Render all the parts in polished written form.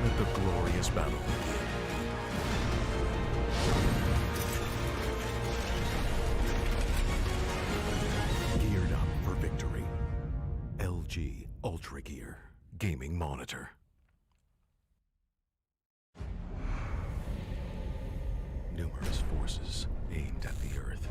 Let the glorious battle begin. Geared up for victory. LG UltraGear gaming monitor. Numerous forces aimed at the Earth.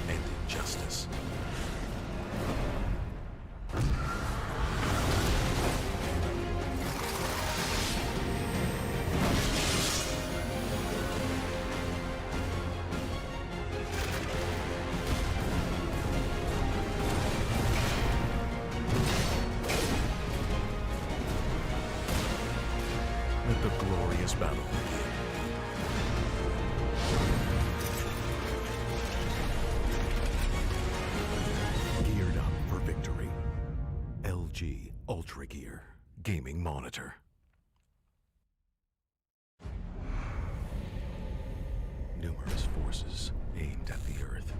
And injustice. Let the glorious battle begin. Geared up for victory. LG UltraGear gaming monitor. Numerous forces aimed at the Earth.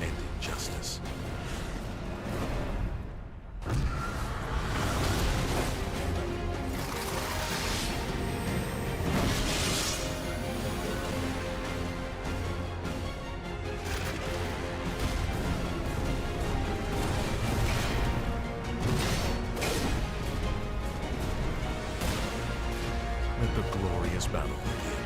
And injustice. Let the glorious battle begin.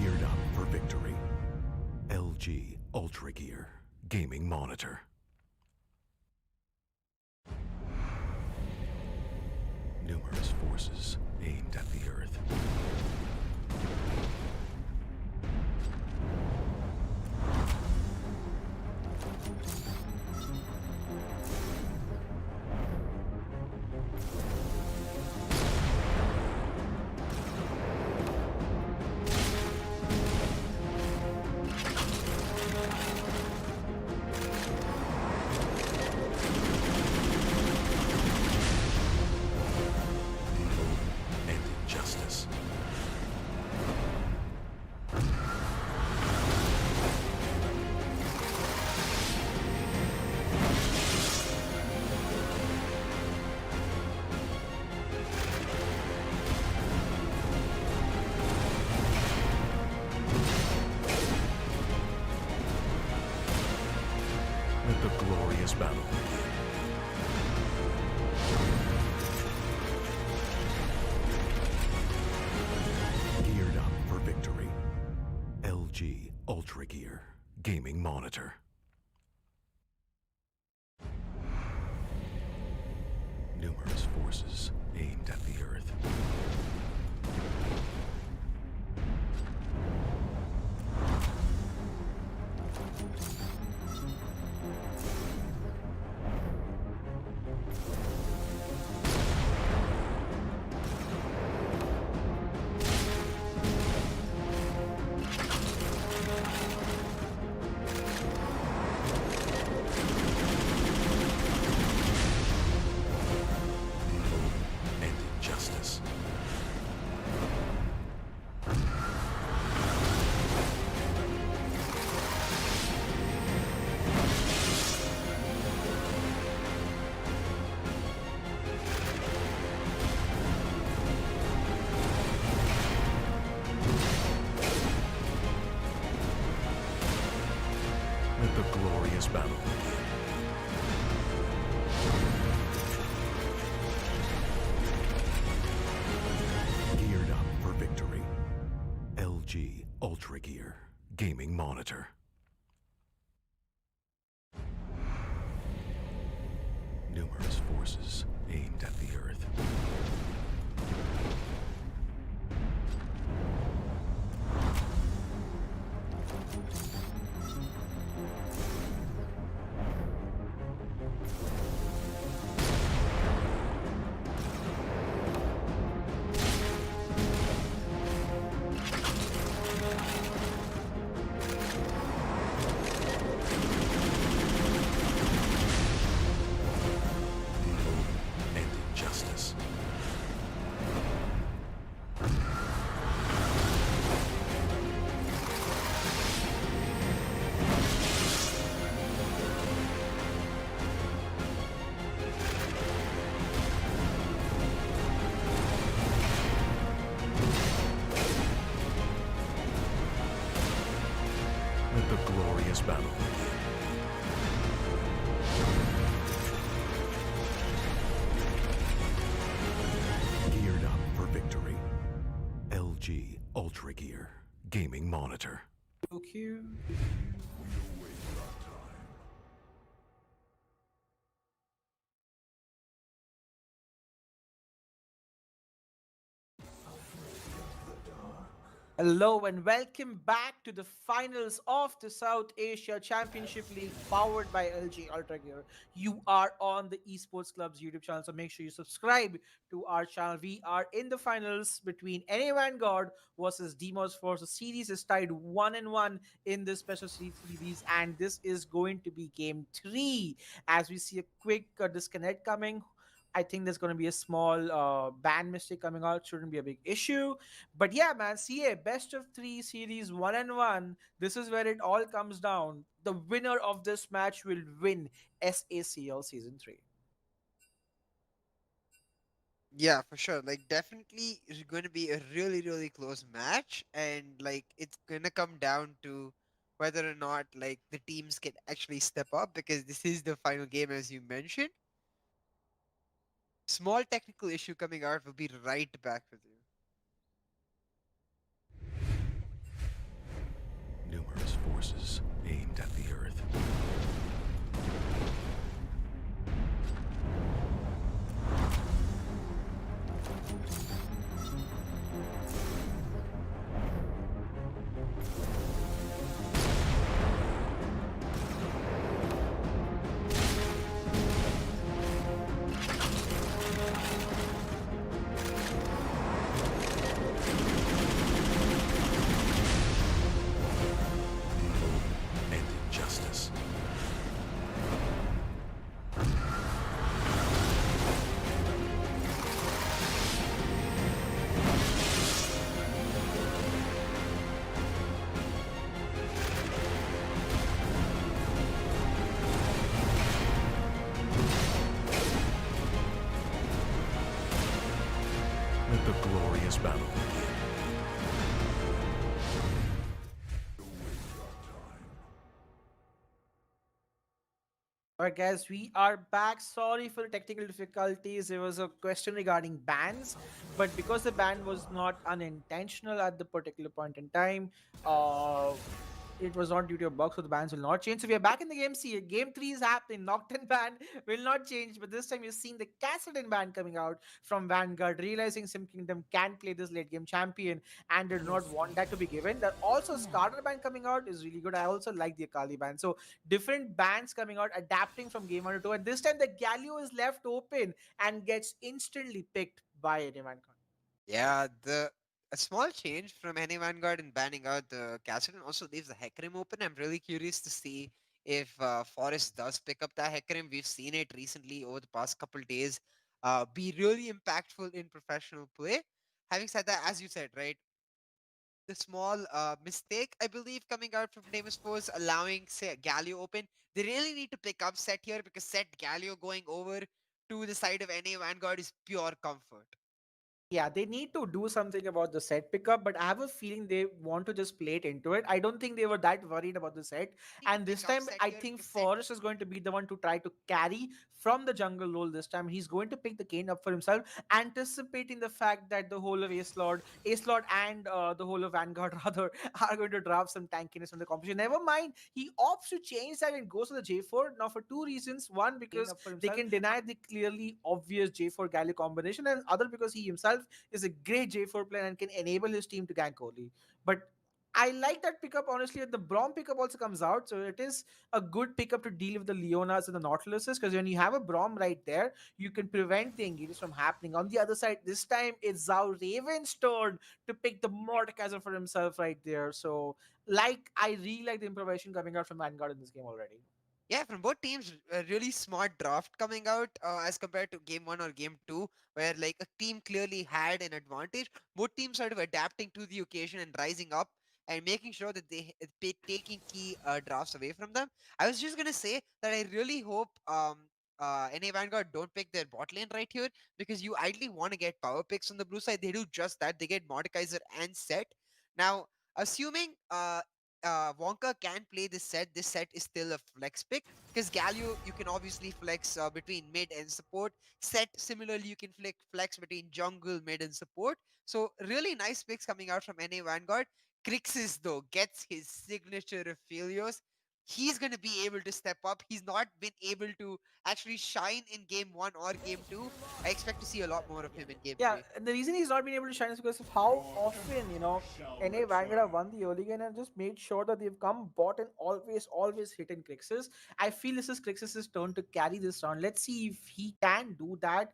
Geared up for victory. LG UltraGear gaming monitor. Numerous forces aimed at the Earth. And injustice. Let the glorious battle begin. Geared up for victory. LG UltraGear gaming monitor. Numerous forces aimed at the Earth. And UltraGear gaming monitor. Numerous forces aimed at the Earth. And injustice. Let the glorious battle begin. Geared up for victory. LG UltraGear gaming monitor. Okay. Hello and welcome back to the finals of the South Asia Championship League powered by LG UltraGear. You are on the Esports Club's YouTube channel, so make sure you subscribe to our channel. We are in the finals between NA Vanguard versus Deimos Force. The series is tied 1-1 in this special series, and this is going to be game 3 as we see a quick disconnect coming. I think there's going to be a small band mistake coming out. Shouldn't be a big issue. But yeah, man, CA best of 3 series 1-1. This is where it all comes down. The winner of this match will win SACL season 3. Yeah, for sure. Like, definitely is going to be a really, really close match, and like it's gonna come down to whether or not like the teams can actually step up because this is the final game, as you mentioned. Small technical issue coming out. We'll be right back with you. Numerous forces aimed at the Earth. And injustice. Let the glorious battle begin. Alright, guys, we are back. Sorry for the technical difficulties. There was a question regarding bans, but because the ban was not unintentional at the particular point in time, uh, it was not due to a bug, so the bans will not change. So we are back in the game. See, game 3 is happening. Nocturne ban will not change, but this time you're seeing the Castleden ban coming out from Vanguard, realizing Sim Kingdom can play this late game champion and they do not want that to be given. That also Skarner ban coming out is really good. I also like the Akali ban. So different bands coming out, adapting from game 1 to 2. And this time the Galio is left open and gets instantly picked by anyone. Yeah, the a small change from any Vanguard in banning out the Castle also leaves the Hecarim open. I'm really curious to see if Forest does pick up that Hecarim. We've seen it recently over the past couple days be really impactful in professional play. Having said that, as you said, right, the small mistake, I believe, coming out from Deimos Force, allowing, say, Galio open, they really need to pick up Set here because Set Galio going over to the side of NA Vanguard is pure comfort. Yeah, they need to do something about the set pickup, but I have a feeling they want to just play it into it. I don't think they were that worried about the set. Need to And pick this up time, set I here think because set. Forrest is going to be the one to try to carry from the jungle role this time. He's going to pick the cane up for himself, anticipating the fact that the whole of Ace Lord and the whole of Vanguard rather are going to drop some tankiness on the competition. Never mind, he opts to change that and goes to the J4 now for two reasons. One, because they can deny the clearly obvious J4 Galio combination, and other because he himself is a great J4 player and can enable his team to gank early. But I like that pickup honestly. The Braum pickup also comes out, so it is a good pickup to deal with the Leonas and the Nautiluses because when you have a Braum right there, you can prevent the engages from happening. On the other side, this time it's Zhao Raven's turn to pick the Mordekaiser for himself right there. So, like, I really like the improvisation coming out from Vanguard in this game already. Yeah, from both teams, a really smart draft coming out as compared to game one or game two, where like a team clearly had an advantage. Both teams sort of adapting to the occasion and rising up and making sure that taking key drafts away from them. I was just gonna say that I really hope NA Vanguard don't pick their bot lane right here because you ideally want to get power picks on the blue side. They do just that. They get Mordekaiser and Set. Now, assuming Wonka can play this set is still a flex pick because Galio you can obviously flex between mid and support. Set similarly you can flex between jungle, mid, and support. So really nice picks coming out from NA Vanguard. Crixus though gets his signature of failures. He's gonna be able to step up. He's not been able to actually shine in game one or game two. I expect to see a lot more of him in game Yeah, three. and the reason he's not been able to shine is because of how often, NA Vanguard have won the early game and just made sure that they've come bot and always hit in Crixus. I feel this is Crixus' turn to carry this round. Let's see if he can do that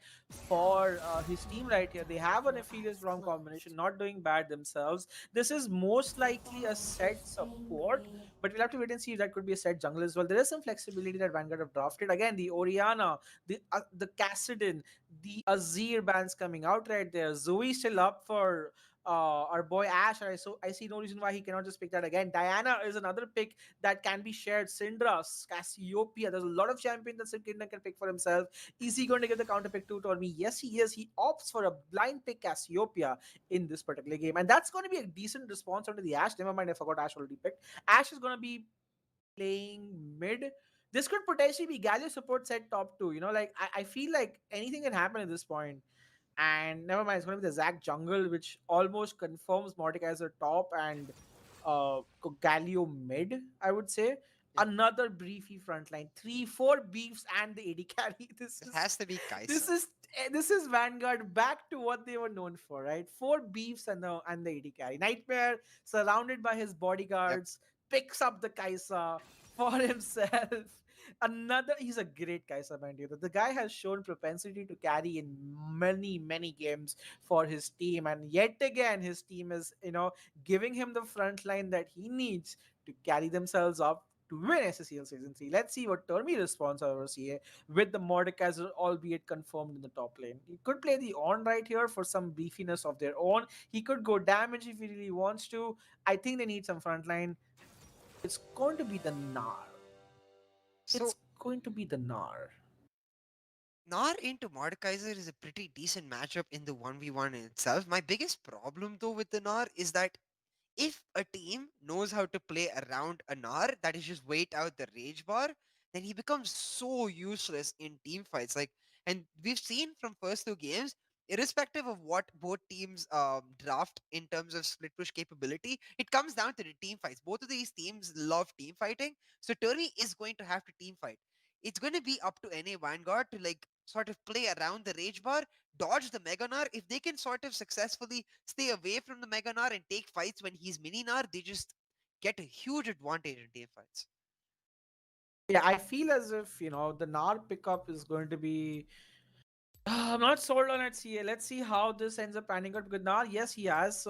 for his team right here. They have an Aphelios ROM combination, not doing bad themselves. This is most likely a set support, but we'll have to wait and see if that could be a set jungle as well. There is some flexibility that Vanguard have drafted. Again, the Oriana, the Cassidon, the Azir bands coming out right there. Zoe still up for our boy Ash. I see no reason why he cannot just pick that again. Diana is another pick that can be shared. Syndra, Cassiopeia. There's a lot of champions that Sim Kingdom can pick for himself. Is he going to give the counter pick to Tormi? Yes, he is. He opts for a blind pick Cassiopeia in this particular game, and that's going to be a decent response onto the Ash. Never mind, I forgot Ash already picked. Ash is going to be playing mid. This could potentially be Galio support set top two. Like I feel like anything can happen at this point. And never mind, it's going to be the Zac jungle, which almost confirms Mordekaiser top and Galio mid, I would say. Yep, Another briefy front line, 3, 4 beefs and the AD carry. it has to be This Kaisa. is this is Vanguard back to what they were known for, right? 4 beefs and the AD carry. Nightmare surrounded by his Yep. bodyguards picks up the Kaisa for himself. Another, he's a great Kaisa, mind you. The guy has shown propensity to carry in many games for his team, and yet again, his team is giving him the front line that he needs to carry themselves up to win SSEL Season 3. Let's see what Termi responds, however, CA, with the Mordekaiser, albeit confirmed in the top lane. He could play the on right here for some beefiness of their own. He could go damage if he really wants to. I think they need some frontline. It's going to be the Nar. So It's going to be the Nar. Nar into Mordekaiser is a pretty decent matchup in the 1v1 in itself. My biggest problem though with the Nar is that if a team knows how to play around a Nar, that is just wait out the rage bar, then he becomes so useless in team fights. Like, and we've seen from first two games, irrespective of what both teams draft in terms of split push capability, it comes down to the team fights. Both of these teams love team fighting, so Turvy is going to have to team fight. It's going to be up to NA Vanguard to like sort of play around the rage bar, dodge the Mega Gnar. If they can sort of successfully stay away from the Mega Gnar and take fights when he's Mini Gnar, they just get a huge advantage in team fights. Yeah, I feel as if, the Nar pickup is going to be. I'm not sold on it, CA. Let's see how this ends up panning out. Because now, yes, he has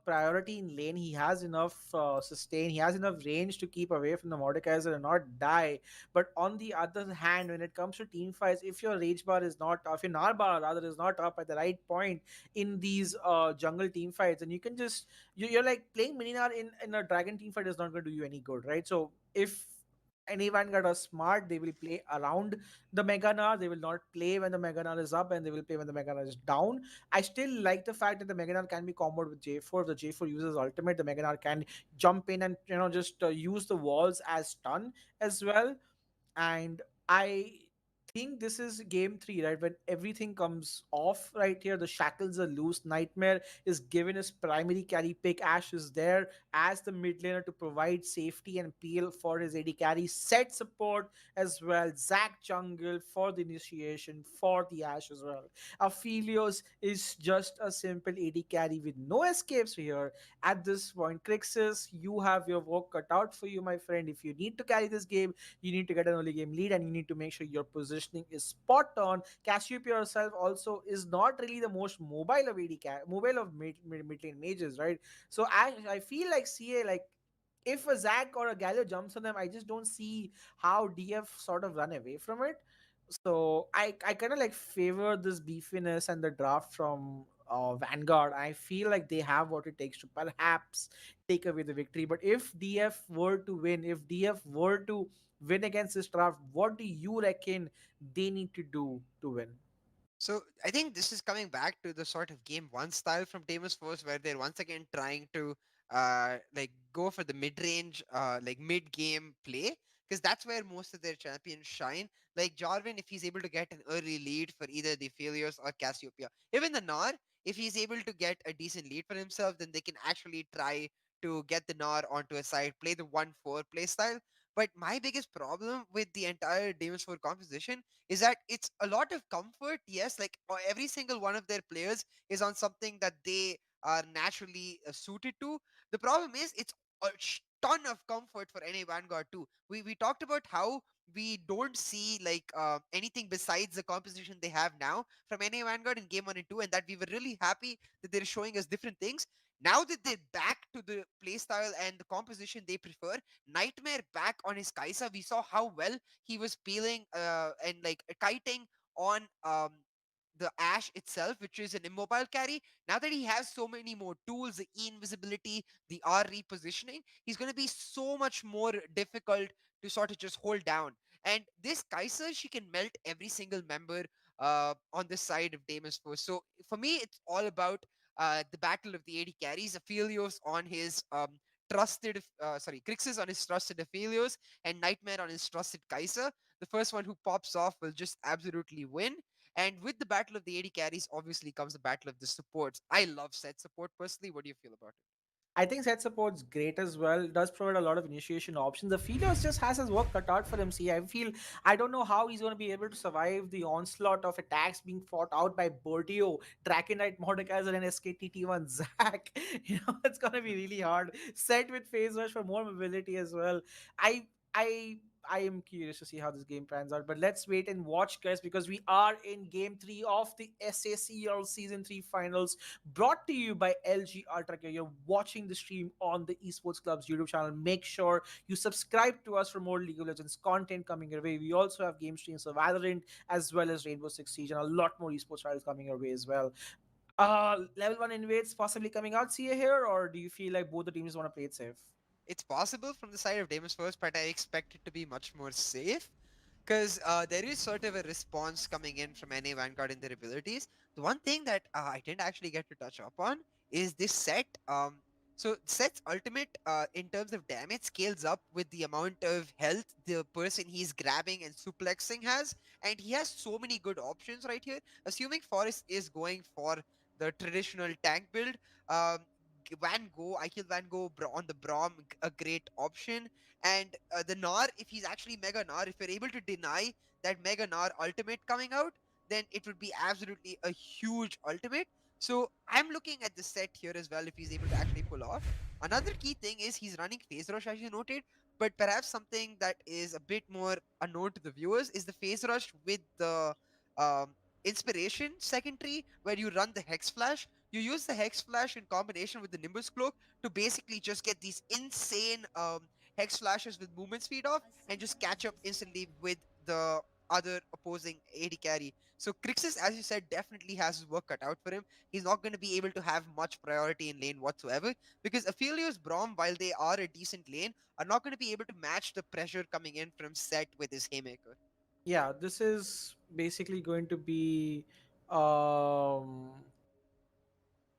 priority in lane. He has enough sustain. He has enough range to keep away from the Mordekaiser and not die. But on the other hand, when it comes to team fights, if your rage bar is not, if your Nar bar rather is not up at the right point in these jungle team fights, and you can just you're like playing Mininar in a dragon team fight is not going to do you any good, right? So if any Vanguard are smart, they will play around the Mega Gnar. They will not play when the Mega Gnar is up, and they will play when the Mega Gnar is down. I still like the fact that the Mega Gnar can be comboed with J4. If the J4 uses ultimate, the Mega Gnar can jump in and just use the walls as stun as well. And I think this is game three, right? When everything comes off right here, the shackles are loose. Nightmare is given his primary carry pick. Ash is there as the mid laner to provide safety and peel for his AD carry. Set support as well. Zac jungle for the initiation for the Ash as well. Aphelios is just a simple AD carry with no escapes here. At this point, Crixus, you have your work cut out for you, my friend. If you need to carry this game, you need to get an early game lead, and you need to make sure your positioning is spot on. Cassiopeia herself also is not really the most mobile of mobile of mid lane mages, right? So I feel like CA, like, if a Zac or a Gallo jumps on them, I just don't see how DF sort of run away from it. So I kind of like favor this beefiness and the draft from Vanguard. I feel like they have what it takes to perhaps take away the victory. But if DF were to win, if DF were to win against this draft, what do you reckon they need to do to win? So I think this is coming back to the sort of game one style from Deimos Force, where they're once again trying to like go for the mid range, like mid game play, because that's where most of their champions shine. Like Jarvan, if he's able to get an early lead for either the Philios or Cassiopeia, even the Nar, if he's able to get a decent lead for himself, then they can actually try to get the Nar onto a side, play the 1-4 play style. But my biggest problem with the entire Deimos 4 composition is that it's a lot of comfort. Yes, like every single one of their players is on something that they are naturally suited to. The problem is it's a ton of comfort for any Vanguard too. We talked about how we don't see like anything besides the composition they have now from NA Vanguard in game 1 and 2, and that we were really happy that they're showing us different things. Now that they're back to the playstyle and the composition they prefer, Nightmare back on his Kaisa, we saw how well he was peeling and like kiting on the Ash itself, which is an immobile carry. Now that he has so many more tools, the E invisibility, the R repositioning, he's going to be so much more difficult to sort of just hold down. And this Kaiser, she can melt every single member on this side of Deimos Force. So for me, it's all about the battle of the 80 carries. Aphelios on his Crixus on his trusted Aphelios, and Nightmare on his trusted Kaiser. The first one who pops off will just absolutely win. And with the battle of the 80 carries, obviously comes the battle of the supports. I love set support personally. What do you feel about it? I think set support's great as well. Does provide a lot of initiation options. The Philios just has his work cut out for him. See, I don't know how he's going to be able to survive the onslaught of attacks being fought out by Bordio, Draconite, Mordekaiser, and SKTT1 Zac. It's going to be really hard. Set with Phase Rush for more mobility as well. I I I am curious to see how this game pans out, but let's wait and watch, guys, because we are in game three of the SACL Season 3 Finals, brought to you by LG UltraGear. You're watching the stream on the Esports Club's YouTube channel. Make sure you subscribe to us for more League of Legends content coming your way. We also have game streams of Valorant as well as Rainbow Six Siege and a lot more esports titles coming your way as well. Level 1 invades possibly coming out, CA here, or do you feel like both the teams want to play it safe? It's possible from the side of Deimos first, but I expect it to be much more safe. Because there is sort of a response coming in from NA Vanguard in their abilities. The one thing that I didn't actually get to touch upon is this set. So set's ultimate in terms of damage scales up with the amount of health the person he's grabbing and suplexing has, and he has so many good options right here. Assuming Forest is going for the traditional tank build, um, Van Gogh, I kill Van Gogh on the Brom, a great option. And the Gnar, if he's actually Mega Gnar, if you're able to deny that Mega Gnar ultimate coming out, then it would be absolutely a huge ultimate. So I'm looking at the set here as well if he's able to actually pull off. Another key thing is he's running Phase Rush as you noted, but perhaps something that is a bit more unknown to the viewers is the Phase Rush with the um, Inspiration secondary where you run the Hex Flash. You use the Hex Flash in combination with the Nimbus Cloak to basically just get these insane Hex Flashes with movement speed off and just catch up instantly with the other opposing AD carry. So Crixus, as you said, definitely has his work cut out for him. He's not going to be able to have much priority in lane whatsoever because Aphelios Braum, while they are a decent lane, are not going to be able to match the pressure coming in from Set with his Haymaker. Yeah, this is basically going to be um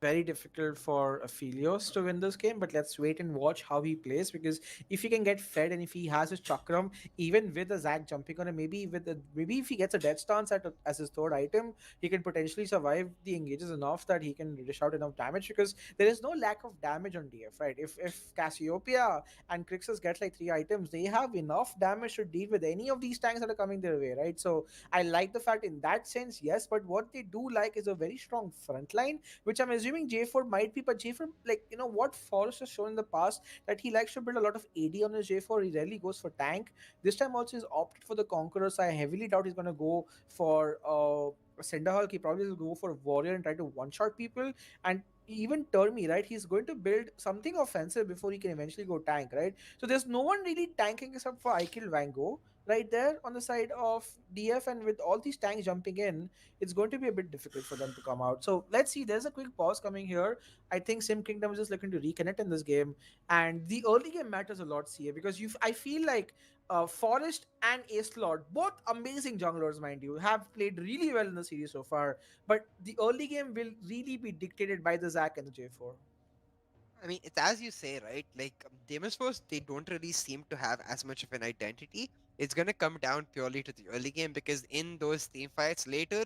very difficult for Aphelios to win this game, but let's wait and watch how he plays because if he can get fed and if he has his chakram, even with a Zac jumping on him, maybe if he gets a death stance as his third item, he can potentially survive the engages enough that he can dish out enough damage because there is no lack of damage on DF, right? If Cassiopeia and Crixus get like three items, they have enough damage to deal with any of these tanks that are coming their way, right? So I like the fact in that sense, yes, but what they do like is a very strong front line which I'm assuming J4 might be. But J4, like, what Forrest has shown in the past that he likes to build a lot of AD on his J4. He rarely goes for tank. This time also he's opted for the Conqueror, so I heavily doubt he's going to go for Cinderhulk. He probably will go for Warrior and try to one shot people. And even Termi, right? He's going to build something offensive before he can eventually go tank, right? So there's no one really tanking except for I Kill Vango right there on the side of DF, and with all these tanks jumping in, it's going to be a bit difficult for them to come out. So let's see. There's a quick pause coming here. I think Sim Kingdom is just looking to reconnect in this game, and the early game matters a lot, CA, because I feel like Forest and Ace Lord, both amazing junglers, mind you, have played really well in the series so far. But the early game will really be dictated by the Zac and the J4. I mean, it's as you say, right? Like Deimos Force, they don't really seem to have as much of an identity. It's gonna come down purely to the early game because in those team fights later,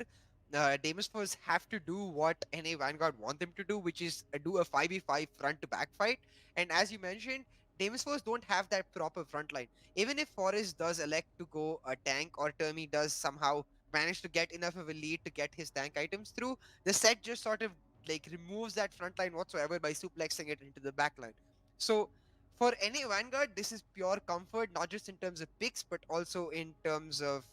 Deimos Force have to do what NA Vanguard want them to do, which is do a 5v5 front to back fight. And as you mentioned, Deimos Force don't have that proper front line. Even if Forest does elect to go a tank or Termi does somehow manage to get enough of a lead to get his tank items through, the set just sort of like removes that front line whatsoever by suplexing it into the back line. So for any Vanguard, this is pure comfort, not just in terms of picks, but also in terms of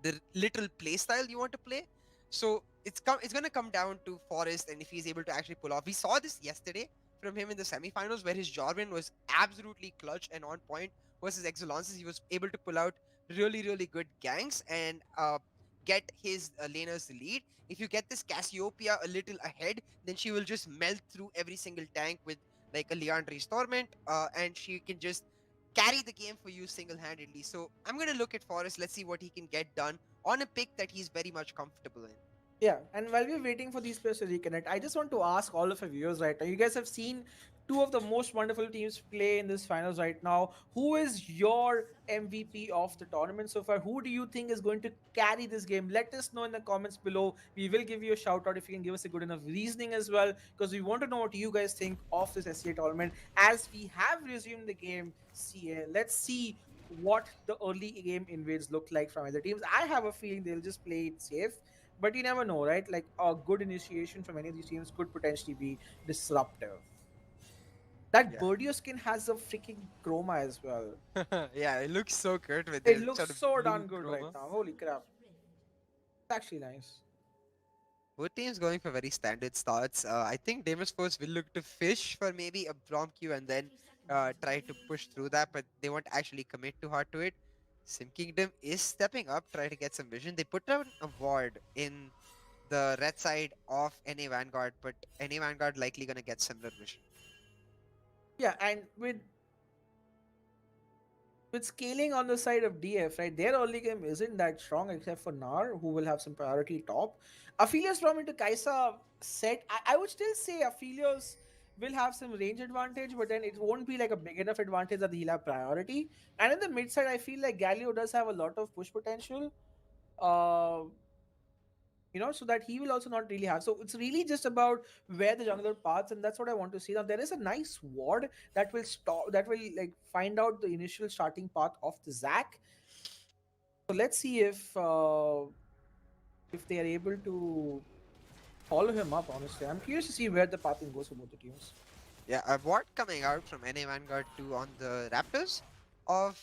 the little play style you want to play. So it's gonna come down to Forrest and if he's able to actually pull off. We saw this yesterday from him in the semifinals where his Jarvan was absolutely clutch and on point versus Exolances. He was able to pull out really good ganks and get his laners the lead. If you get this Cassiopeia a little ahead, then she will just melt through every single tank with like a Leandre's Torment, and she can just carry the game for you single-handedly. So I'm gonna look at Forrest. Let's see what he can get done on a pick that he's very much comfortable in. Yeah, and while we're waiting for these players to reconnect, I just want to ask all of our viewers right now. You guys have seen two of the most wonderful teams play in this finals right now. Who is your MVP of the tournament so far? Who do you think is going to carry this game? Let us know in the comments below. We will give you a shout out if you can give us a good enough reasoning as well, because we want to know what you guys think of this SCA tournament as we have resumed the game. CA, let's see what the early game invades look like from other teams. I have a feeling they'll just play it safe, but you never know, right? Like a good initiation from any of these teams could potentially be disruptive. That Yeah. Birdio skin has a freaking chroma as well. Yeah, it looks so good with It the looks sort of so blue darn good right chroma. now. Holy crap. It's actually nice. Both teams going for very standard starts. I think Deimos Force will look to fish for maybe a Brom queue and then try to push through that, but they won't actually commit too hard to it. Sim Kingdom is stepping up, try to get some vision. They put down a ward in the red side of NA Vanguard, but NA Vanguard likely gonna get similar vision. Yeah, and with scaling on the side of DF, right, their early game isn't that strong except for Nar, who will have some priority top. Aphelios from into Kaisa set, I would still say Aphelios will have some range advantage, but then it won't be like a big enough advantage that he'll have priority. And in the mid side, I feel like Galio does have a lot of push potential. Uh, so that he will also not really have. So it's really just about where the jungler paths, and that's what I want to see. Now there is a nice ward that will stop, that will like find out the initial starting path of the Zac. So let's see if they are able to follow him up. Honestly, I'm curious to see where the pathing goes for both the teams. Yeah, a ward coming out from NA Vanguard 2 on the Raptors of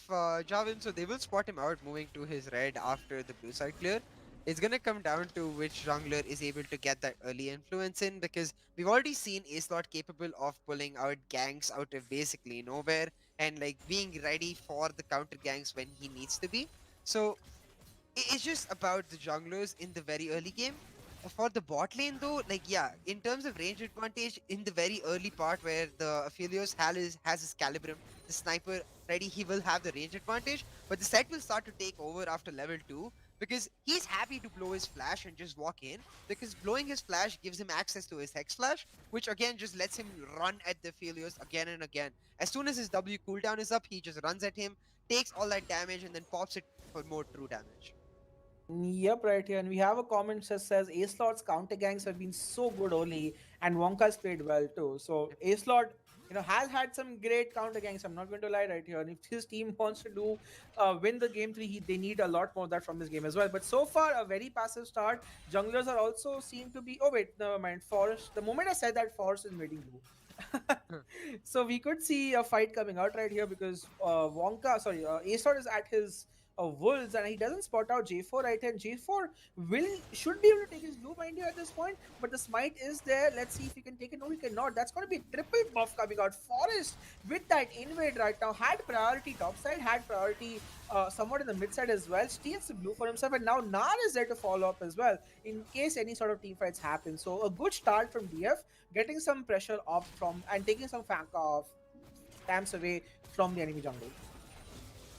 Javin, so they will spot him out moving to his red after the blue side clear. It's gonna come down to which jungler is able to get that early influence in because we've already seen Acelot capable of pulling out ganks out of basically nowhere and like being ready for the counter ganks when he needs to be. So It's just about the junglers in the very early game. For the bot lane though, like yeah, in terms of range advantage, in the very early part where the Aphelios has his Calibrum, the sniper ready, he will have the range advantage. But the set will start to take over after level 2 because he's happy to blow his flash and just walk in because blowing his flash gives him access to his Hex Flash, which again just lets him run at the Aphelios again and again. As soon as his W cooldown is up, he just runs at him, takes all that damage, and then pops it for more true damage. Yep, right here. And we have a comment that says A Slot's counter gangs have been so good early, and Wonka's played well too. So A Slot, has had some great counter gangs. I'm not going to lie right here. And if his team wants to do win the game three, they need a lot more of that from this game as well. But so far, a very passive start. Junglers are also seem to be. Oh wait, never mind. Forest. The moment I said that, Forest is invading blue. So we could see a fight coming out right here because A Slot is at his Wolves, and he doesn't spot out J4 right here. And J4 should be able to take his blue, mind you, at this point, but the smite is there. Let's see if he can take it. No, he cannot. That's going to be a triple buff coming out. Forest with that invade right now had priority top side, had priority somewhat in the mid side as well. Steals the blue for himself, and now Nar is there to follow up as well in case any sort of team fights happen. So a good start from DF, getting some pressure off from and taking some flank off camps away from the enemy jungle.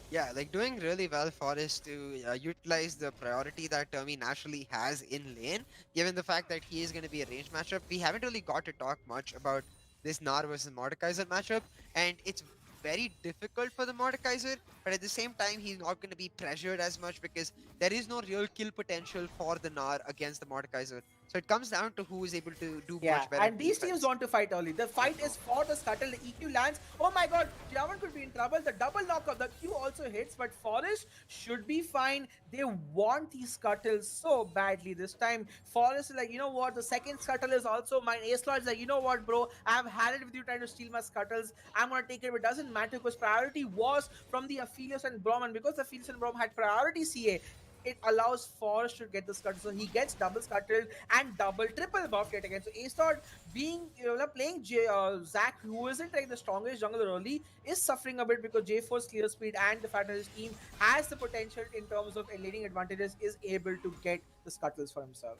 Yeah, like doing really well for us to utilize the priority that Termi naturally has in lane, given the fact that he is going to be a range matchup. We haven't really got to talk much about this Nar versus Mordekaiser matchup, and it's very difficult for the Mordekaiser, but at the same time, he's not going to be pressured as much because there is no real kill potential for the Nar against the Mordekaiser. So it comes down to who is able to do Yeah, much better and these teams defense. want to fight early. The I fight is know. for the scuttle. The EQ lands. Oh my god, Javan could be in trouble. The double knock of the Q also hits, but Forest should be fine. They want these scuttles so badly this time. Forest is like, you know what? The second scuttle is also mine. Ace Lord is like, you know what, bro? I've had it with you trying to steal my scuttles. I'm gonna take it. But it doesn't matter because priority was from the Aphelios and Brom, and because the Aphelios and Brom had priority CA, it allows Forrest to get the scuttle. So he gets double scuttled and double, triple buff yet again. So A-Star being, playing Zac, who isn't like the strongest jungler early, is suffering a bit because J4's clear speed and the fact that his team has the potential in terms of leading advantages is able to get the scuttles for himself.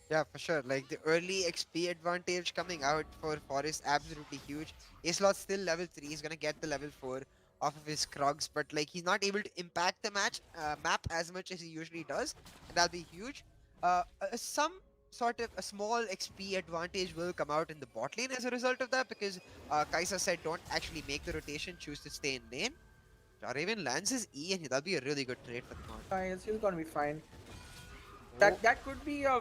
Yeah, for sure. Like the early XP advantage coming out for Forest, absolutely huge. Acelot's still level 3. He's gonna get the level 4 off of his Krugs, but like he's not able to impact the map as much as he usually does, and that'll be huge. Some sort of a small XP advantage will come out in the bot lane as a result of that because Kaisa said don't actually make the rotation, choose to stay in lane. Raven lands his E, and that'll be a really good trade for the mod. He's gonna be fine. Oh, That could be a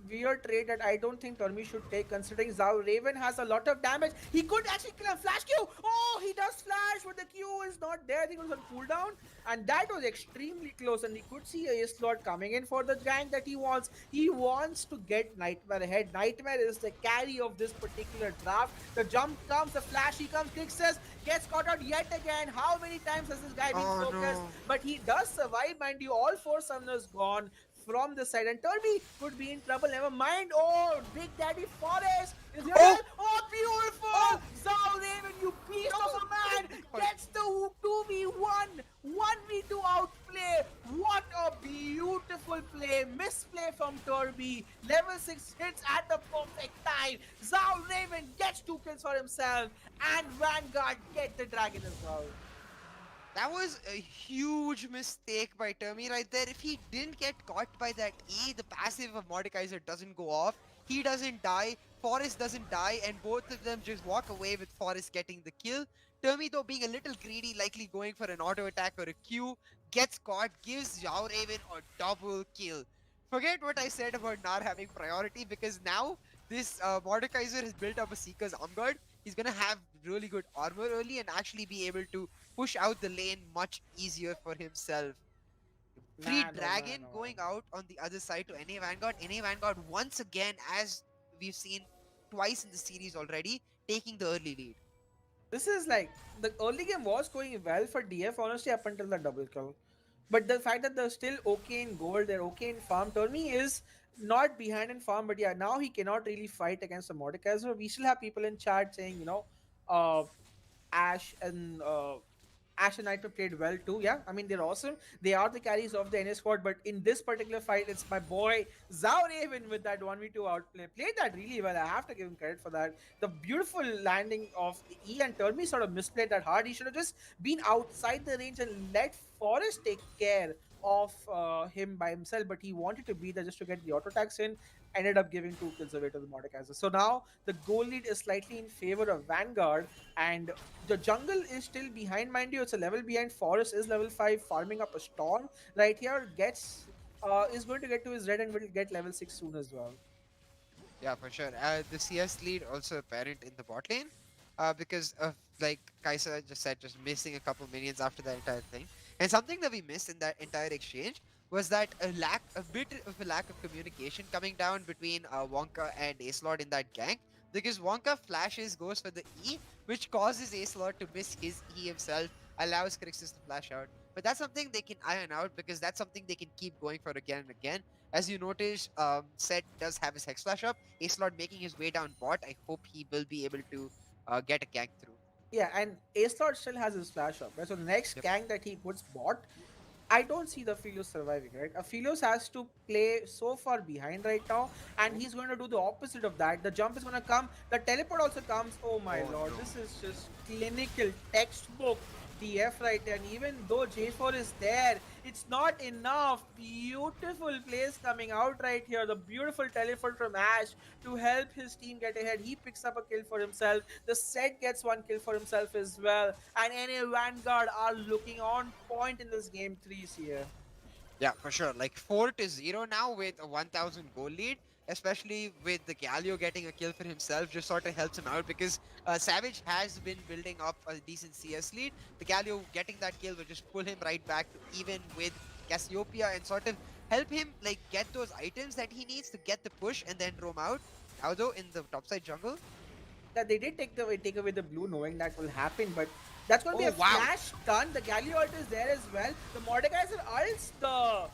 weird trade that I don't think Tormi should take, considering Zhao Raven has a lot of damage. He could actually kill a flash Q. Oh, he does flash, but the Q is not there. I think it was on cooldown, and that was extremely close. And we could see a slot coming in for the gank that he wants. He wants to get Nightmare ahead. Nightmare is the carry of this particular draft. The jump comes, the flash he comes, Kick says, gets caught out yet again. How many times has this guy been oh focused? no. But he does survive, mind you. All four summoners gone from the side, and Turby could be in trouble. Never mind. Oh, Big Daddy Forest is here. Oh, Oh, beautiful! oh, Zhao Raven, you beast of a man, gets the 2v1, 1v2 outplay. What a beautiful play. Misplay from Turby. Level 6 hits at the perfect time. Zhao Raven gets 2 kills for himself, and Vanguard get the dragon as well. that was a huge mistake by Termi right there. If he didn't get caught by that E, the passive of Mordekaiser doesn't go off. He doesn't die. Forest doesn't die, and both of them just walk away with Forest getting the kill. Termi, though, being a little greedy, likely going for an auto attack or a Q, gets caught, gives Zhao Raven a double kill. Forget what I said about not having priority because now this Mordekaiser has built up a Seeker's Arm Guard. He's gonna have really good armor early and actually be able to push out the lane much easier for himself. Free Man, oh man, Dragon oh man. going out on the other side to NA Vanguard. NA Vanguard once again, as we've seen twice in the series already, taking the early lead. This is like the early game was going well for DF honestly up until the double kill. But the fact that they're still okay in gold, they're okay in farm, Tony is not behind in farm, but yeah, now he cannot really fight against the Mordekaiser. We still have people in chat saying, uh, Ash and Ash and Nightmare played well too. Yeah, I mean they're awesome. They are the carries of the NA squad, but in this particular fight, it's my boy Zhao Raven with that 1v2 outplay. Played that really well. I have to give him credit for that. The beautiful landing of the E, and Termi sort of misplayed that hard. He should have just been outside the range and let Forest take care of him by himself, but he wanted to be there just to get the auto attacks in. Ended up giving 2 kills away to the Mordekaiser. So now the goal lead is slightly in favor of Vanguard, and the jungle is still behind, mind you. It's a level behind. Forest is level 5, farming up a storm right here. Gets is going to get to his red and will get level 6 soon as well. Yeah, for sure. The CS lead also apparent in the bot lane, because of like Kaisa just said, just missing a couple minions after that entire thing. And something that we missed in that entire exchange was that a bit of a lack of communication coming down between Wonka and Acelord in that gank. Because Wonka flashes, goes for the E, which causes Acelord to miss his E himself, allows Crixus to flash out. But that's something they can iron out because that's something they can keep going for again and again. As you notice, Set does have his Hex Flash up. Acelord making his way down bot. I hope he will be able to get a gank through. Yeah, and Acelord still has his flash up. Right? So the next Yep. gank that he puts bot, I don't see the Aphelios surviving, right? Aphelios has to play so far behind right now, and Oh, he's going to do the opposite of that. The jump is going to come, the teleport also comes. Oh my oh lord, no. this is just clinical textbook DF right there. And even though J4 is there, it's not enough. Beautiful plays coming out right here. The beautiful teleport from Ash to help his team get ahead. He picks up a kill for himself. The Set gets one kill for himself as well. And NA Vanguard are looking on point in this game 3 here. Yeah, for sure. Like 4-0 now with a 1,000 goal lead, especially with the Galio getting a kill for himself, just sort of helps him out because Savage has been building up a decent CS lead. The Galio getting that kill will just pull him right back to even with Cassiopeia and sort of help him like get those items that he needs to get the push and then roam out. Now though in the topside jungle. That they did take away the blue, knowing that will happen, but that's going to be Oh a wow. flash stun. The Galio ult is there as well. The Mordekaiser ults the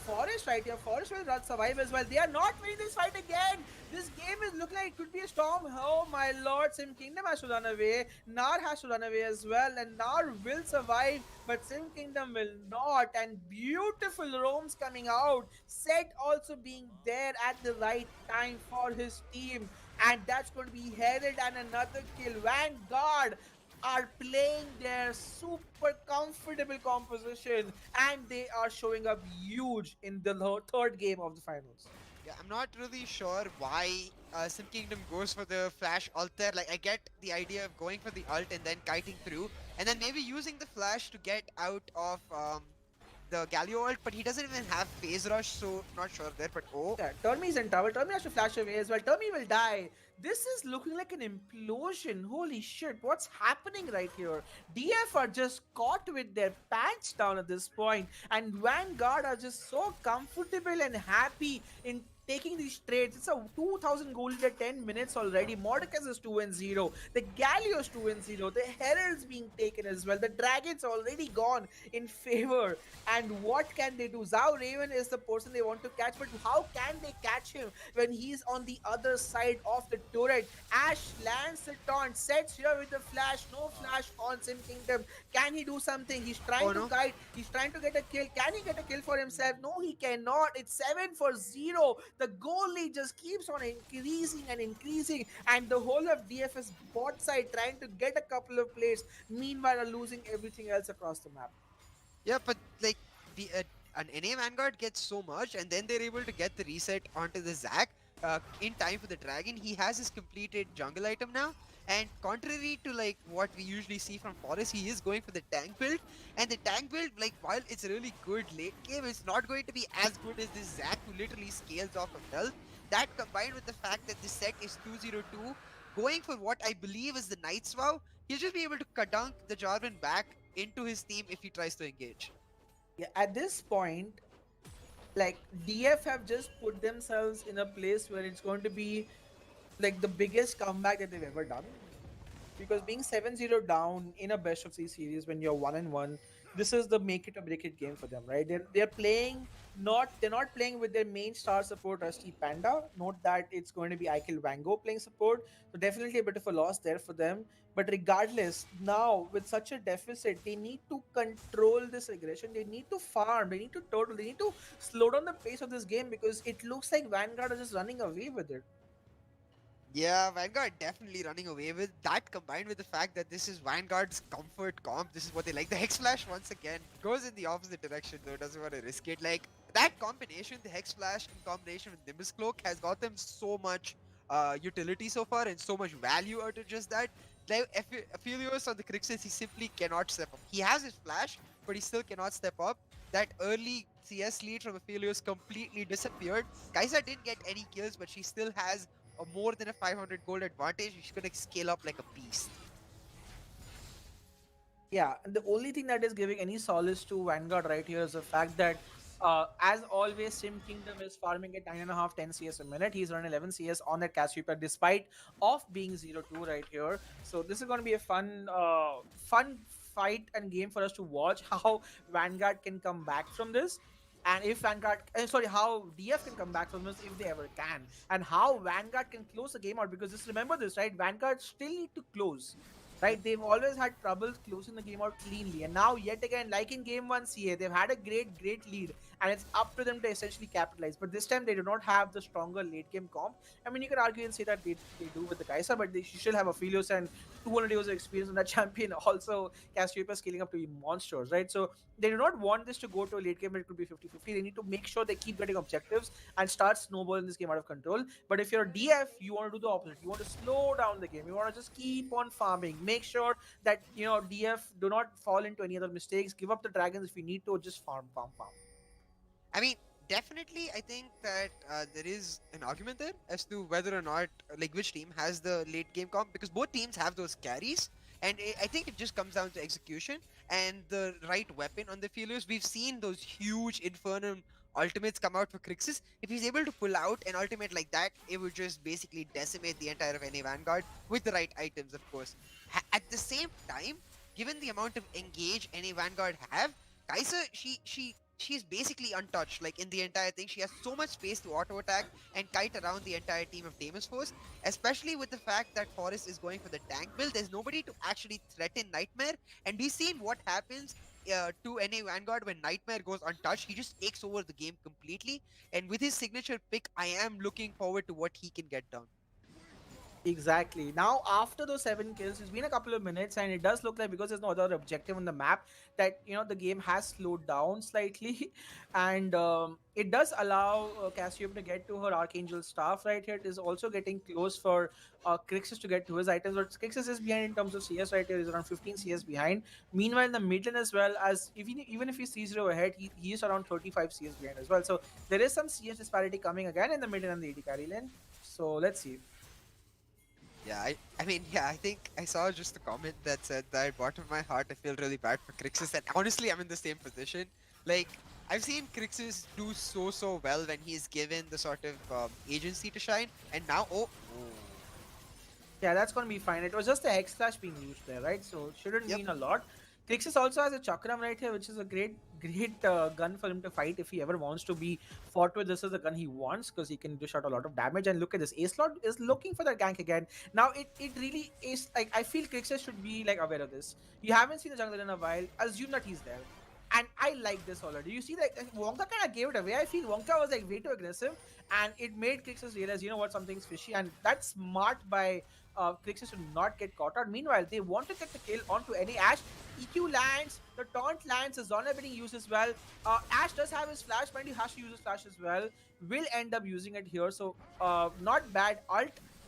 Forest right here. Forest will run survive as well. They are not winning this fight again. This game is looking like it could be a storm. Oh my lord, Sim Kingdom has to run away. Nar has to run away as well, and Nar will survive, but Sim Kingdom will not. And beautiful roams coming out. Set also being there at the right time for his team, and that's going to be Herald and another kill. Vanguard are playing their super comfortable composition, and they are showing up huge in the third game of the finals. Yeah, I'm not really sure why Sim Kingdom goes for the flash ult there. Like, I get the idea of going for the ult and then kiting through, and then maybe using the flash to get out of the Galio ult, but he doesn't even have phase rush, so not sure there. But oh, Yeah, Termi's in tower. Termi has to flash away as well. Termi will die. This is looking like an implosion. Holy shit, what's happening right here? DF are just caught with their pants down at this point, and Vanguard are just so comfortable and happy in taking these trades. It's a 2000 goal in 10 minutes already. Mordecai is 2 and 0. The Galio is 2 and 0. The Herald's being taken as well. The Dragon's already gone in favor. And what can they do? Zhao Raven is the person they want to catch, but how can they catch him when he's on the other side of the turret? Ash lands the taunt, sets here with the flash, no flash on Sim Kingdom. Can he do something? He's trying oh to no. guide, he's trying to get a kill. Can he get a kill for himself? No, he cannot. It's 7-0. The goal lead just keeps on increasing and increasing, and the whole of DFS bot side trying to get a couple of plays, meanwhile are losing everything else across the map. Yeah, but like the an NA Vanguard gets so much, and then they're able to get the reset onto the Zac in time for the Dragon. He has his completed jungle item now, and contrary to like what we usually see from Forest, he is going for the tank build. And the tank build, like while it's really good late game, it's not going to be as good as this Zac who literally scales off of health. That combined with the fact that the set is 202, going for what I believe is the Night's Vow, he'll just be able to dunk the Jarvan back into his team if he tries to engage. Yeah, at this point, like DF have just put themselves in a place where it's going to be like the biggest comeback that they've ever done. Because being 7-0 down in a best of three series when you're 1 and 1, this is the make it or break it game for them, right? They're playing they're not playing with their main star support Rusty Panda. Note that it's going to be Aikil Wango playing support, so definitely a bit of a loss there for them. But regardless, now with such a deficit, they need to control this aggression. They need to farm. They need to total. They need to slow down the pace of this game because it looks like Vanguard is just running away with it. Yeah, Vanguard definitely running away with that, combined with the fact that this is Vanguard's comfort comp. This is what they like. The Hex Flash once again goes in the opposite direction though, doesn't want to risk it. Like that combination, the Hex Flash in combination with Nimbus Cloak has got them so much utility so far and so much value out of just that. Like Aphelios on the Crixus, he simply cannot step up. He has his flash, but he still cannot step up. That early CS lead from Aphelios completely disappeared. Kai'Sa didn't get any kills, but she still has a more than a 500 gold advantage. She's gonna scale up like a beast. Yeah, and the only thing that is giving any solace to Vanguard right here is the fact that, as always, Sim Kingdom is farming at 9.5, 10 CS a minute. He's running 11 CS on that Cassiopeia despite of being 0-2 right here. So this is going to be a fun fight and game for us to watch how Vanguard can come back from this. And if Vanguard, sorry, how DF can come back from this if they ever can, and how Vanguard can close the game out, because just remember this, right? Vanguard still need to close, right? They've always had trouble closing the game out cleanly, and now yet again, like in game 1 CA, they've had a great lead, and it's up to them to essentially capitalize. But this time they do not have the stronger late game comp. I mean, you can argue and say that they do with the Kai'Sa, but they still have Aphelios and 200 years of experience on that champion. Also, Cassiopeia scaling up to be monsters, right? So they do not want this to go to a late game where it could be 50-50. They need to make sure they keep getting objectives and start snowballing this game out of control. But if you're a DF, you want to do the opposite. You want to slow down the game. You want to just keep on farming. Make sure that, DF do not fall into any other mistakes. Give up the dragons if you need to. Just farm. I mean, definitely, I think that there is an argument there as to whether or not, like, which team has the late game comp, because both teams have those carries, and I think it just comes down to execution and the right weapon on the Felios. We've seen those huge Infernum ultimates come out for Crixus. If he's able to pull out an ultimate like that, it would just basically decimate the entire of any Vanguard with the right items, of course. At the same time, given the amount of engage any Vanguard have, Kai'Sa, she's basically untouched. Like in the entire thing, she has so much space to auto attack and kite around the entire team of Deimos force. Especially with the fact that Forest is going for the tank build, there's nobody to actually threaten Nightmare. And we've seen what happens to NA Vanguard when Nightmare goes untouched. He just takes over the game completely. And with his signature pick, I am looking forward to what he can get done. Exactly. Now, after those 7 kills, it's been a couple of minutes, and it does look like, because there's no other objective on the map, that the game has slowed down slightly, and it does allow Cassiopeia to get to her Archangel staff right here. It is also getting close for Crixus to get to his items, but Crixus is behind in terms of CS right here. He's around 15 CS behind. Meanwhile, in the mid lane as well, as even if he's C0 ahead, he is around 35 CS behind as well. So there is some CS disparity coming again in the mid lane and the AD carry lane. So let's see. Yeah, I mean, yeah, I think I saw just a comment that said that bottom of my heart, I feel really bad for Crixus. And honestly, I'm in the same position. Like, I've seen Crixus do so well when he's given the sort of agency to shine. And now, Yeah, that's gonna be fine. It was just the Hex Slash being used there, right? So it shouldn't yep. mean a lot. Crixus also has a Chakram right here, which is a great gun for him to fight if he ever wants to be fought with. This is the gun he wants because he can dish out a lot of damage. And look at this, A-Slot is looking for that gank again. Now it really is like, I feel Crixus should be like aware of this. You haven't seen the jungle in a while. Assume that he's there. And I like this already. You see that Wonka kind of gave it away. I feel Wonka was like way too aggressive, and it made Crixus realize, you know what, something's fishy, and that's smart by Crixus to not get caught out. Meanwhile, they want to get the kill onto any Ash. EQ lands, the taunt lands, the Zona being used as well. Ash does have his flash, mind you, has to use his flash as well. Will end up using it here, so not bad.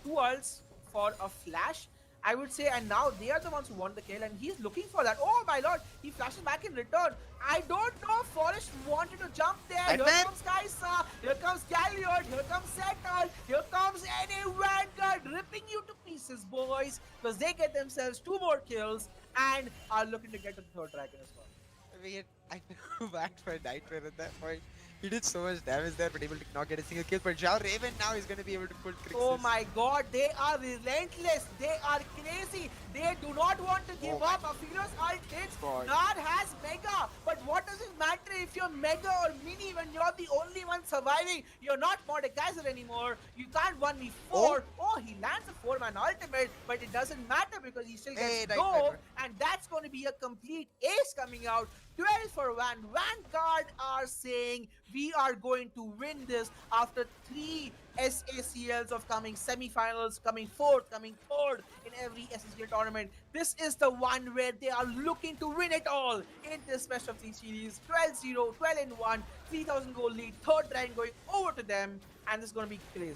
Two ults for a flash, I would say, and now they are the ones who want the kill, and he's looking for that. Oh my lord, he flashes back in return. I don't know if Forest wanted to jump there. Here comes Kai'Sa, here comes Galliard, here comes Settle, here comes NA Vanguard, ripping you to pieces, boys, because they get themselves 2 more kills and are looking to get to the 3rd dragon as well. I mean, I feel bad for Nightmare at that point. He did so much damage there, but able to not get a single kill. But Zhao Raven now is going to be able to pull Oh Crixus. my god, they are relentless. They are crazy. They do not want to Oh give my up. Afiro's ult hits. god. Nard has Mega. But what does it matter if you're Mega or Mini when you're the only one surviving? You're not Mordekaiser anymore. You can't 1v4. Oh, Oh, he lands a 4-man ultimate, but it doesn't matter because he still gets hey, dove. Nightmare. And that's going to be a complete ace coming out. 12 for Vanguard are saying we are going to win this after 3 SACLs of coming semi-finals, coming fourth, coming third in every SACL tournament. This is the one where they are looking to win it all in this best of 3 series. 12-0, 12-1, 3,000 goal lead, third rank going over to them, and this is going to be crazy.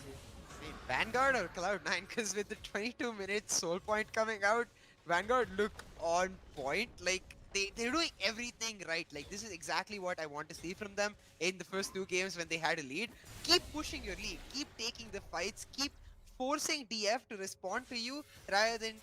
I mean, Vanguard or Cloud9? Because with the 22 minutes soul point coming out, Vanguard look on point. Like, they're doing everything right. Like, this is exactly what I want to see from them in the first two games when they had a lead. Keep pushing your lead. Keep taking the fights. Keep forcing DF to respond to you rather than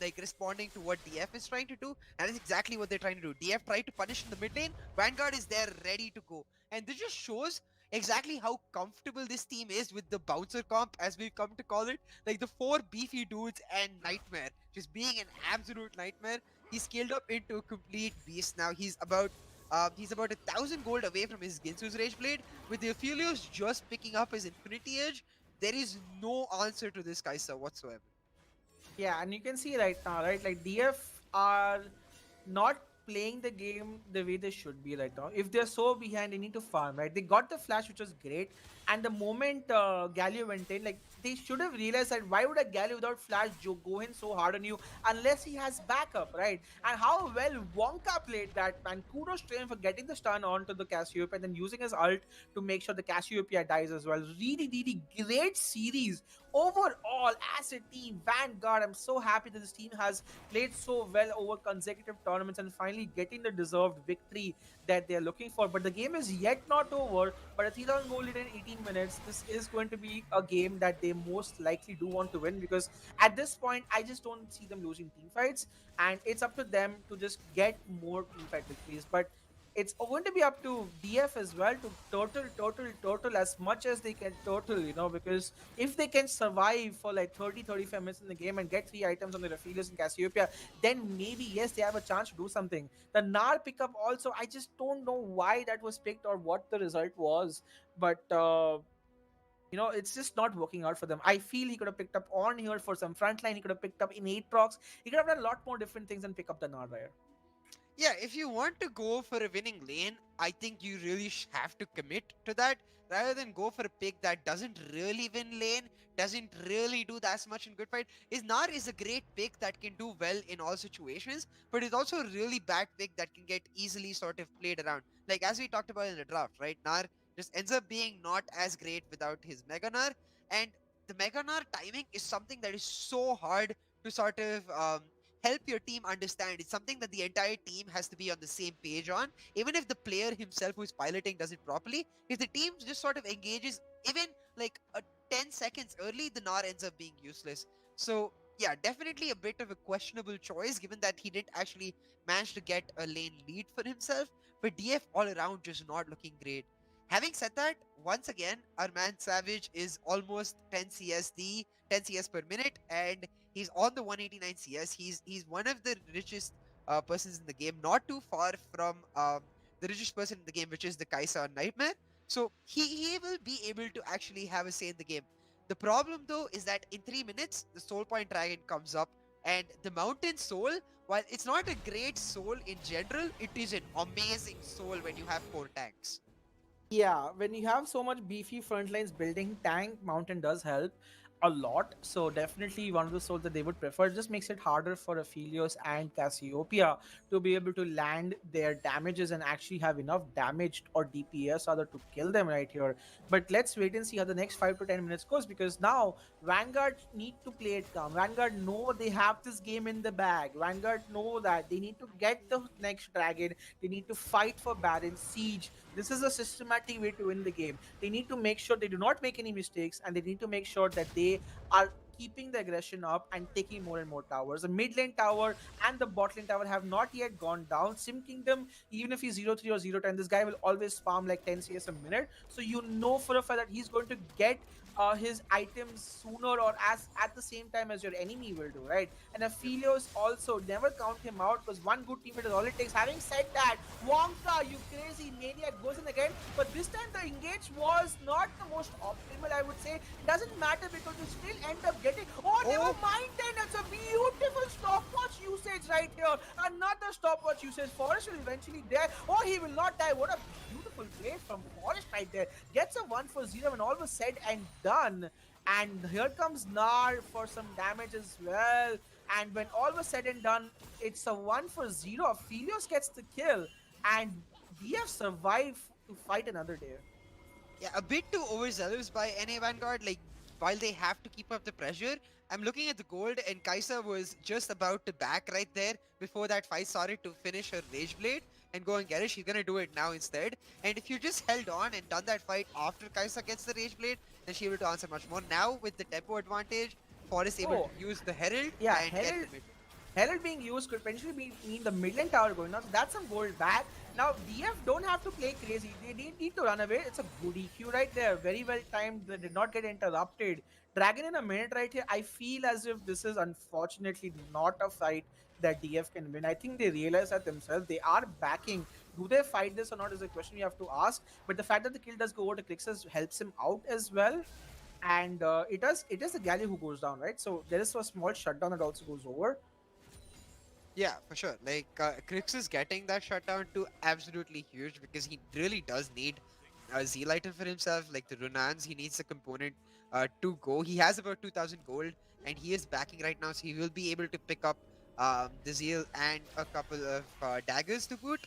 like responding to what DF is trying to do. And that's exactly what they're trying to do. DF tried to punish in the mid lane. Vanguard is there ready to go. And this just shows exactly how comfortable this team is with the bouncer comp, as we've come to call it. Like the four beefy dudes and Nightmare just being an absolute nightmare. He's scaled up into a complete beast now. He's about 1,000 gold away from his Ginsu's Rage Blade. With the Aphelios just picking up his Infinity Edge, there is no answer to this Kaisa whatsoever. Yeah, and you can see right now, right? Like DF are not playing the game the way they should be right now. If they're so behind, they need to farm, right? They got the flash, which was great, and the moment Galio went in, like they should have realized that why would a Galio without flash go in so hard on you unless he has backup, right? And how well Wonka played that, man. Kudos to him for getting the stun onto the Cassiopeia and then using his ult to make sure the Cassiopeia dies as well. Really, really great series overall as a team. Vanguard, I'm so happy that this team has played so well over consecutive tournaments and finally getting the deserved victory that they're looking for. But the game is yet not over. But a 3,000 goal lead in 18 minutes, this is going to be a game that they most likely do want to win because at this point, I just don't see them losing team fights. And it's up to them to just get more team fight victories. But it's going to be up to DF as well to total as much as they can total, because if they can survive for like 30-35 minutes in the game and get 3 items on the Raphaelis and Cassiopeia, then maybe yes, they have a chance to do something. The Nar pickup also, I just don't know why that was picked or what the result was, but it's just not working out for them. I feel he could have picked up on here for some frontline. He could have picked up innate procs. He could have done a lot more different things and pick up the Nar there. Yeah, if you want to go for a winning lane, I think you really have to commit to that rather than go for a pick that doesn't really win lane, doesn't really do that much in good fight. Nar is a great pick that can do well in all situations, but it's also a really bad pick that can get easily sort of played around. Like as we talked about in the draft, right? Nar just ends up being not as great without his Mega Nar, and the Mega Nar timing is something that is so hard to sort of help your team understand. It's something that the entire team has to be on the same page on. Even if the player himself who's piloting does it properly, if the team just sort of engages even like a 10 seconds early, the Nar ends up being useless. So yeah, definitely a bit of a questionable choice given that he didn't actually manage to get a lane lead for himself. But DF all around just not looking great. Having said that, once again, our man Savage is almost 10 CSD, 10 CS per minute, and he's on the 189 CS. He's one of the richest persons in the game, not too far from the richest person in the game, which is the Kaisa Nightmare. So he will be able to actually have a say in the game. The problem though is that in 3 minutes, the Soul Point Dragon comes up, and the Mountain Soul, while it's not a great soul in general, it is an amazing soul when you have 4 tanks. Yeah, when you have so much beefy front lines, building tank mountain does help a lot. So definitely one of the souls that they would prefer. It just makes it harder for Aphelios and Cassiopeia to be able to land their damages and actually have enough damage or DPS other to kill them right here. But let's wait and see how the next 5 to 10 minutes goes because now Vanguard need to play it calm. Vanguard know they have this game in the bag. Vanguard know that they need to get the next dragon. They need to fight for Baron Siege. This is a systematic way to win the game. They need to make sure they do not make any mistakes and they need to make sure that they are keeping the aggression up and taking more and more towers. The mid lane tower and the bot lane tower have not yet gone down. Sim Kingdom, even if he's 0-3 or 0-10, this guy will always farm like 10 CS a minute. So you know for a fact that he's going to get his items sooner or as at the same time as your enemy will do, right? And Aphelios also never count him out because one good teammate is all it takes. Having said that, Wonka, you crazy maniac, goes in again, but this time the engage was not the most optimal, I would say. It doesn't matter because you still end up getting. Oh, never Oh, mind then. It's a beautiful stopwatch usage right here. Another stopwatch usage. Forest will eventually die. Oh, he will not die. What a beautiful play from Forest right there. Gets a 1-for-0 when all was said and done. And here comes Nar for some damage as well. And when all was said and done, it's a 1-for-0. Aphelios gets the kill. And DF survive to fight another day. yeah, a bit too overzealous by NA Vanguard. Like, while they have to keep up the pressure, I'm looking at the gold, and Kaisa was just about to back right there before that fight started to finish her Rage Blade and go and get it. She's gonna do it now instead. And if you just held on and done that fight after Kaisa gets the Rage Blade, then she will to answer much more. Now, with the tempo advantage, Forest able Oh, to use the Herald yeah, and get the Herald mid. Herald being used could potentially mean the mid lane tower going down. So that's some gold back. Now DF don't have to play crazy. They need to run away. It's a good EQ right there. Very well timed. They did not get interrupted. Dragon in a minute right here. I feel as if this is unfortunately not a fight that DF can win. I think they realize that themselves. They are backing. Do they fight this or not is a question you have to ask. But the fact that the kill does go over to Crixus helps him out as well. And it is the Galio who goes down, right? So there is a small shutdown that also goes over. Yeah, for sure. Like, Crix is getting that shutdown too absolutely huge because he really does need a Zeal item for himself. Like the Runans, he needs a component to go. He has about 2000 gold and he is backing right now, so he will be able to pick up the Zeal and a couple of daggers to boot.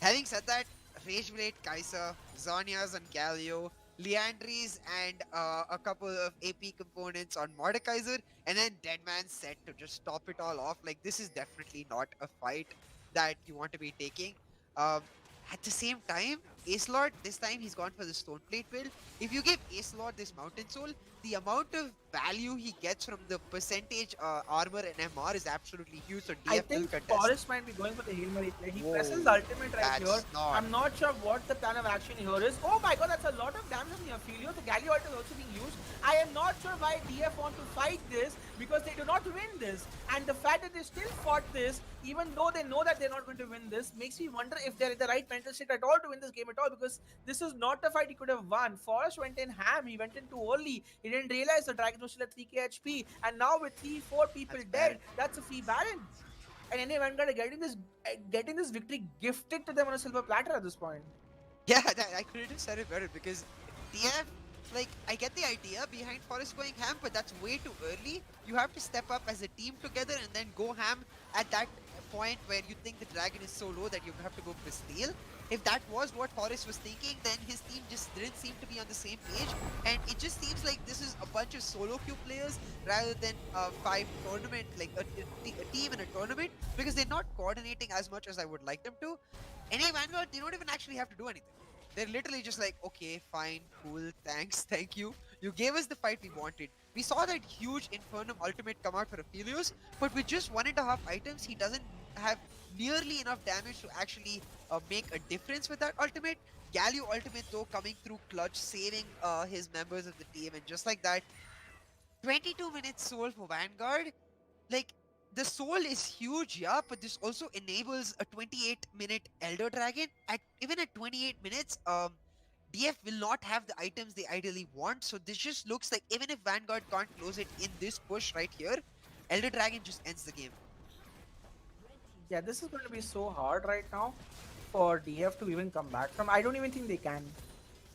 Having said that, Rage Blade, Kaisa, Zonias and Galio, Leandries, and a couple of AP components on Mordekaiser, and then Deadman set to just stop it all off. Like, this is definitely not a fight that you want to be taking. Um, at the same time, Ace Lord, this time he's gone for the Stone Plate build. If you give Ace Lord this Mountain Soul, the amount of value he gets from the percentage armor and MR is absolutely huge, so I DF will think contest. Forest might be going for the Hail Mary play. He presses Whoa, the ultimate right here. that's not. I'm not sure what the plan of action here is. Oh my god, that's a lot of damage on the Ophelio. The Galio ult is also being used. I am not sure why DF want to fight this because they do not win this. And the fact that they still fought this, even though they know that they're not going to win this, makes me wonder if they're in the right mental state at all to win this game at all because this is not a fight he could have won. Forest went in ham. He went in too early. He didn't realize the Dragon was still at 3k HP. And now with 3-4 people That's dead, bad. that's a free Baron. And NA Vanguard are getting this victory gifted to them on a silver platter at this point. Yeah, I couldn't have said it better because DF, like, I get the idea behind Forest going ham, but that's way too early. You have to step up as a team together and then go ham at that point where you think the dragon is so low that you have to go for steal. If that was what Forest was thinking, then his team just didn't seem to be on the same page. And it just seems like this is a bunch of solo queue players rather than a five tournament, like a team in a tournament, because they're not coordinating as much as I would like them to. NA Vanguard, they don't even actually have to do anything. They're literally just like, okay, fine, cool, thanks, thank you. You gave us the fight we wanted. We saw that huge Infernum ultimate come out for Aphelios, but with just 1.5 items, he doesn't have nearly enough damage to actually make a difference with that ultimate. Galio ultimate though coming through clutch, saving his members of the team, and just like that, 22 minutes soul for Vanguard. Like, the soul is huge, yeah, but this also enables a 28-minute Elder Dragon. At even at 28 minutes, DF will not have the items they ideally want. So this just looks like even if Vanguard can't close it in this push right here, Elder Dragon just ends the game. Yeah, this is going to be so hard right now for DF to even come back from. I don't even think they can.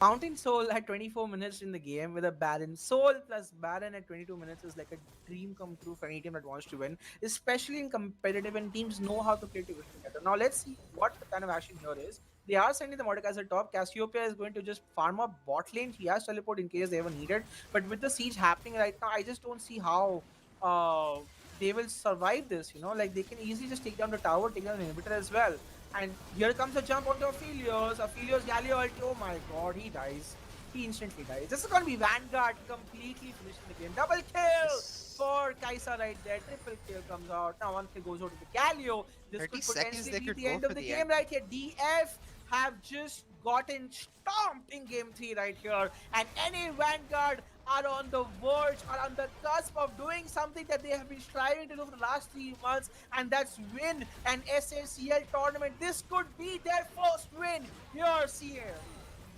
Mountain Soul at 24 minutes in the game with a Baron. Soul plus Baron at 22 minutes is like a dream come true for any team that wants to win, especially in competitive and teams know how to play together. Now let's see what the plan of action here is. They are sending the Mordecai top. Cassiopeia is going to just farm up bot lane. He has teleport in case they ever need it. But with the siege happening right now, I just don't see how uh, they will survive this. Like they can easily just take down the tower, take down the inhibitor as well. And here comes a jump onto Aphelios. Aphelios Galio ulti. Oh my god, he dies. He instantly dies. This is going to be Vanguard completely finishing the game. Double kill Yes. for Kaisa right there. Triple kill comes out. Now one kill goes out to the Galio. This 30 could seconds potentially they be could the go end of for the the game end. right here. DF have just gotten stomped in game 3 right here. And any Vanguard are on the verge, are on the cusp of doing something that they have been striving to do for the last 3 months, and that's win an SACL tournament. This could be their first win here, CA.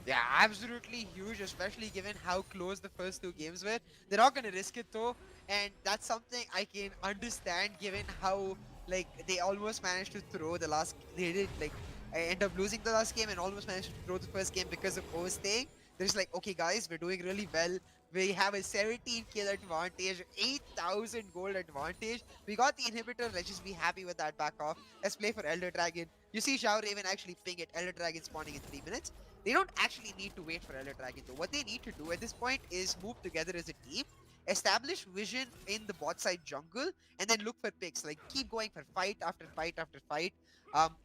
Yeah, absolutely huge, especially given how close the first two games were. They're not gonna risk it though, and that's something I can understand given how like they almost managed to throw the last. They did like I end up losing the last game and almost managed to throw the first game because of overstaying. There's like, okay, guys, we're doing really well. We have a 17 kill advantage, 8,000 gold advantage. We got the inhibitor. Let's just be happy with that. Back off. Let's play for Elder Dragon. You see Xiao Raven actually ping it. Elder Dragon spawning in 3 minutes. They don't actually need to wait for Elder Dragon though. What they need to do at this point is move together as a team, establish vision in the bot side jungle, and then look for picks. Like keep going for fight after fight after fight.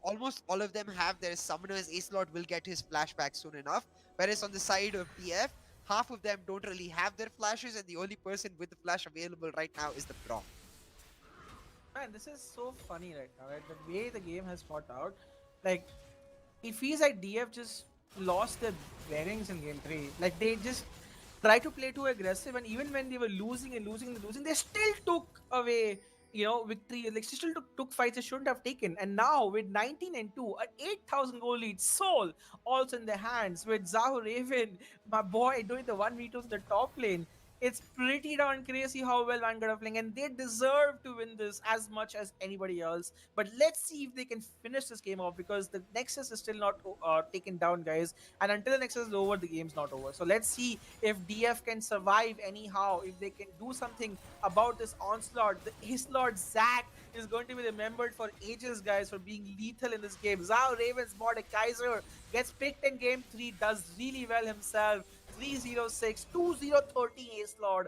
Almost all of them have their summoners. Ace Lord will get his flashback soon enough. Whereas on the side of DF, half of them don't really have their flashes, and the only person with the flash available right now is the Braum. Man, this is so funny right now, right? The way the game has fought out, like it feels like DF just lost their bearings in game 3. Like they just try to play too aggressive, and even when they were losing and losing and losing, they still took away, victory. Like they still took fights they shouldn't have taken. And now with 19 and 2, an 8,000 goal lead, Soul also in their hands with Zahu Raven, my boy, doing the 1v2s in the top lane. It's pretty darn crazy how well Vanguard are playing, and they deserve to win this as much as anybody else. But let's see if they can finish this game off, because the Nexus is still not taken down, guys. And until the Nexus is over, the game's not over. So let's see if DF can survive anyhow, if they can do something about this onslaught. His Lord Zack is going to be remembered for ages, guys, for being lethal in this game. Zhao Ravens mod a Kaiser gets picked in game 3, does really well himself. 306, 2030 Ace Lord.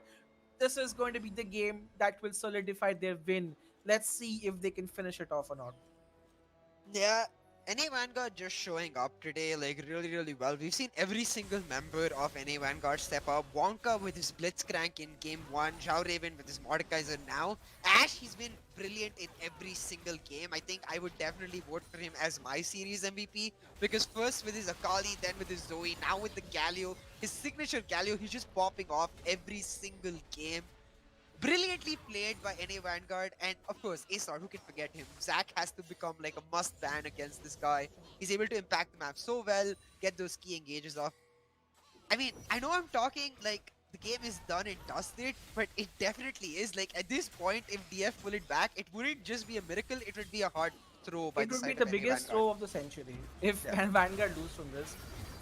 This is going to be the game that will solidify their win. Let's see if they can finish it off or not. Yeah, NA Vanguard just showing up today like really, really well. We've seen every single member of NA Vanguard step up. Wonka with his Blitzcrank in game 1, Zhao Raven with his Mordekaiser now. Ash, he's been brilliant in every single game. I think I would definitely vote for him as my series MVP, because first with his Akali, then with his Zoe, now with the Galio. His signature Galio, he's just popping off every single game. Brilliantly played by NA Vanguard, and of course, Aesar, who can forget him? Zack has to become like a must ban against this guy. He's able to impact the map so well, get those key engages off. I mean, I know I'm talking like the game is done and dusted, but it definitely is. Like at this point, if DF pull it back, it wouldn't just be a miracle, it would be a hard throw by It the would be side the of NA biggest Vanguard. throw of the century if Yeah. Vanguard lose from this.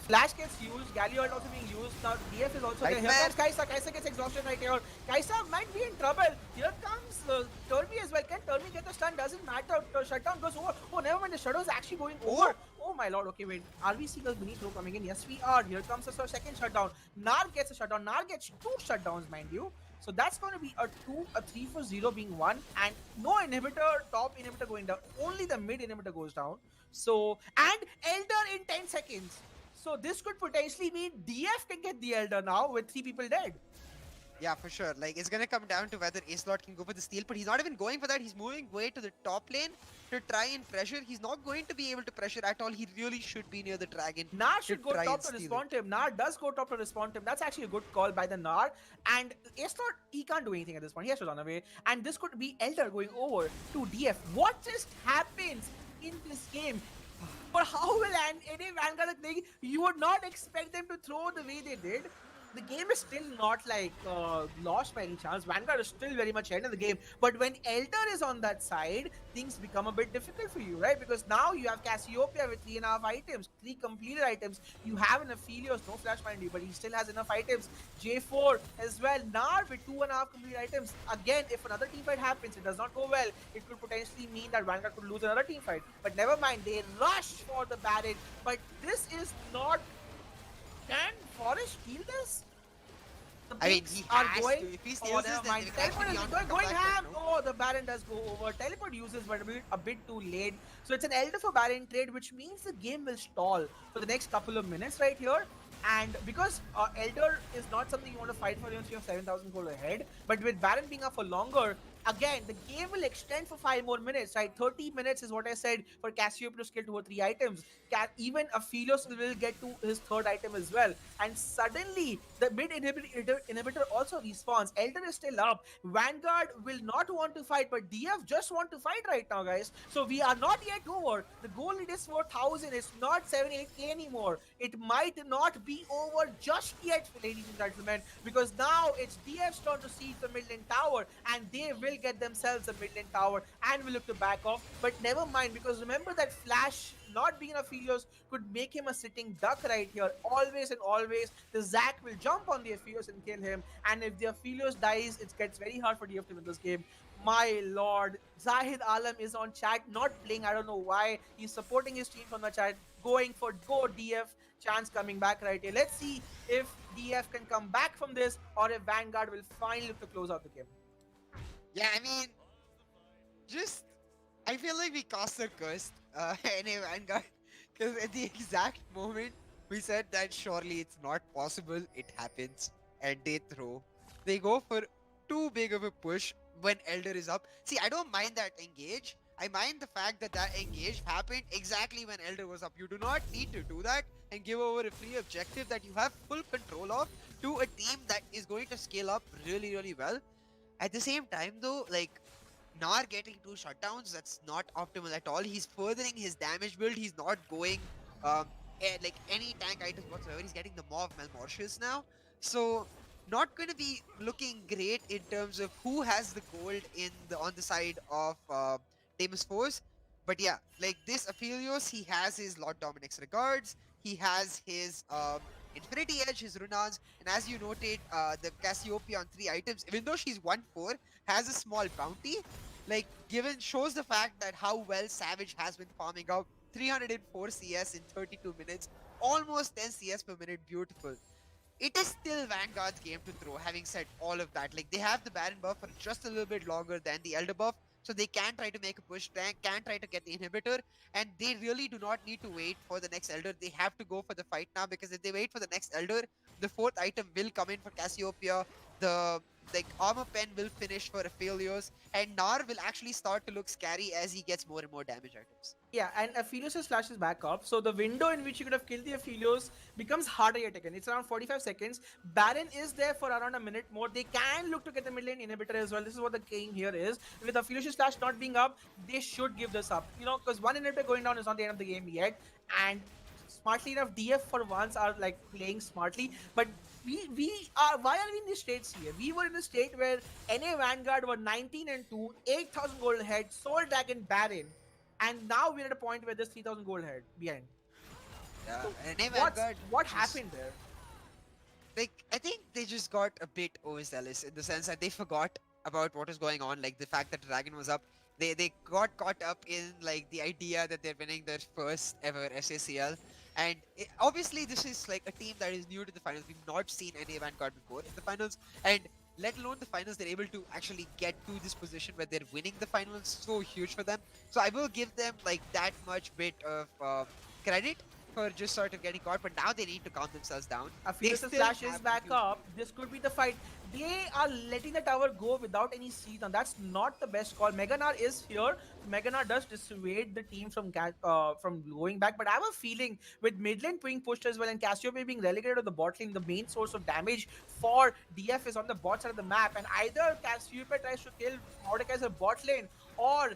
Flash gets used, Galio is also being used. Now DF is also there. Here Nightmare! comes Kaisa. Kaisa gets exhausted right here. Kaisa might be in trouble. Here comes Turby as well. Can Turby get the stun? Doesn't matter. Shutdown goes over. Oh, never mind. The shadow is actually going Oh! over. Oh my lord. Okay, wait. Are we seeing a mini throw coming in? Yes, we are. Here comes the second shutdown. Nar gets a shutdown. Nar gets 2 shutdowns, mind you. So that's going to be a 3 for 0 being won, and no inhibitor, top inhibitor going down. Only the mid inhibitor goes down. So, and Elder in 10 seconds. So this could potentially mean DF can get the Elder now with 3 people dead. Yeah, for sure. Like, it's gonna come down to whether Acelot can go for the steal, but he's not even going for that. He's moving way to the top lane to try and pressure. He's not going to be able to pressure at all. He really should be near the dragon. Nar should go try top and to steal respond to him. Nar does go top to respond to him. That's actually a good call by the Nar. And Acelot, he can't do anything at this point. He has to run away. And this could be Elder going over to DF. What just happens in this game? For how will any Vanguard are playing? You would not expect them to throw the way they did. The game is still not like lost by any chance. Vanguard is still very much ahead in the game. But when Elder is on that side, things become a bit difficult for you, right? Because now you have Cassiopeia with 3.5 items, 3 completed items. You have an Aphelios, no flash mind you, but he still has enough items. J4 as well. Nar with 2.5 complete items. Again, if another team fight happens, it does not go well. It could potentially mean that Vanguard could lose another team fight. But never mind, they rush for the Baron. But this is not. Can Forest kill this? The I mean, picks he are has going. to. If he Oh, steals this, never then mind. they can Teleport actually is on going, come going back, ham. but no. Oh, the Baron does go over. Teleport uses, but a bit too late. So it's an Elder for Baron trade, which means the game will stall for the next couple of minutes right here. And because Elder is not something you want to fight for once you have 7,000 gold ahead, but with Baron being up for longer, again, the game will extend for 5 more minutes, right? 30 minutes is what I said for Cassiopeia to skill 2 or 3 items. Even Aphelios will get to his third item as well. And suddenly, the mid inhibitor also respawns. Elder is still up. Vanguard will not want to fight, but DF just want to fight right now, guys. So we are not yet over. The goal lead is 4,000. It's not 7, 8k anymore. It might not be over just yet, ladies and gentlemen, because now it's DF's turn to siege the Midland Tower, and they will get themselves a Midland Tower and will look to back off. But never mind, because remember that Flash not being a Aphelios could make him a sitting duck right here. Always and always, the Zac will jump on the Aphelios and kill him. And if the Aphelios dies, it gets very hard for DF to win this game. My lord, Zahid Alam is on chat, not playing. I don't know why. He's supporting his team from the chat, going for go DF. Chance coming back right here. Let's see if DF can come back from this or if Vanguard will finally look to close out the game. Yeah, I mean, just I feel like we cast a curse in a Vanguard because at the exact moment we said that surely it's not possible, it happens, and they throw. They go for too big of a push when Elder is up. See, I don't mind that engage. I mind the fact that that engage happened exactly when Elder was up. You do not need to do that and give over a free objective that you have full control of to a team that is going to scale up really, really well. At the same time, though, like Nar getting two shutdowns, that's not optimal at all. He's furthering his damage build. He's not going um, like any tank items whatsoever. He's getting the Maw of Malmortius now. So not going to be looking great in terms of who has the gold in the on the side of Deimos Force. But yeah, like this Aphelios, he has his Lord Dominic's regards. He has his Infinity Edge, his Runans, and as you noted, the Cassiopeia on 3 items, even though she's 1-4, has a small bounty. Like, given shows the fact that how well Savage has been farming out 304 CS in 32 minutes, almost 10 CS per minute, beautiful. It is still Vanguard's game to throw, having said all of that. Like, they have the Baron buff for just a little bit longer than the Elder buff, so they can try to make a push, can try to get the inhibitor, and they really do not need to wait for the next Elder. They have to go for the fight now, because if they wait for the next Elder, the 4th item will come in for Cassiopeia, the like armor pen will finish for Aphelios, and Nar will actually start to look scary as he gets more and more damage items. Yeah, and Aphelios' flash is back up, so the window in which you could have killed the Aphelios becomes harder yet again. It's around 45 seconds. Baron is there for around a minute more. They can look to get the mid lane inhibitor as well. This is what the game here is. With Aphelios' flash not being up, they should give this up. You know, because one inhibitor going down is not the end of the game yet. And smartly enough, DF for once are like playing smartly. But we are, why are we in the states here? We were in a state where NA Vanguard were 19-2, 8,000 gold ahead, Soul Dragon Baron. And now we're at a point where there's 3,000 gold ahead behind. Yeah, So and Vanguard what just, happened there? like, I think they just got a bit overzealous in the sense that they forgot about what was going on, like the fact that Dragon was up. They got caught up in like the idea that they're winning their first ever SACL, and obviously this is like a team that is new to the finals. We've not seen any Vanguard before in the finals, and let alone the finals, they're able to actually get to this position where they're winning the finals. So huge for them. So I will give them like that much bit of credit for just sort of getting caught, but now they need to calm themselves down. Aphelios' flash is back up. This could be the fight. They are letting the tower go without any siege. Now that's not the best call. Meganar is here. Meganar does dissuade the team from going back. But I have a feeling with mid lane being pushed as well and Cassiopeia being relegated to the bot lane, the main source of damage for DF is on the bot side of the map. And either Cassiopeia tries to kill Mordekaiser bot lane, or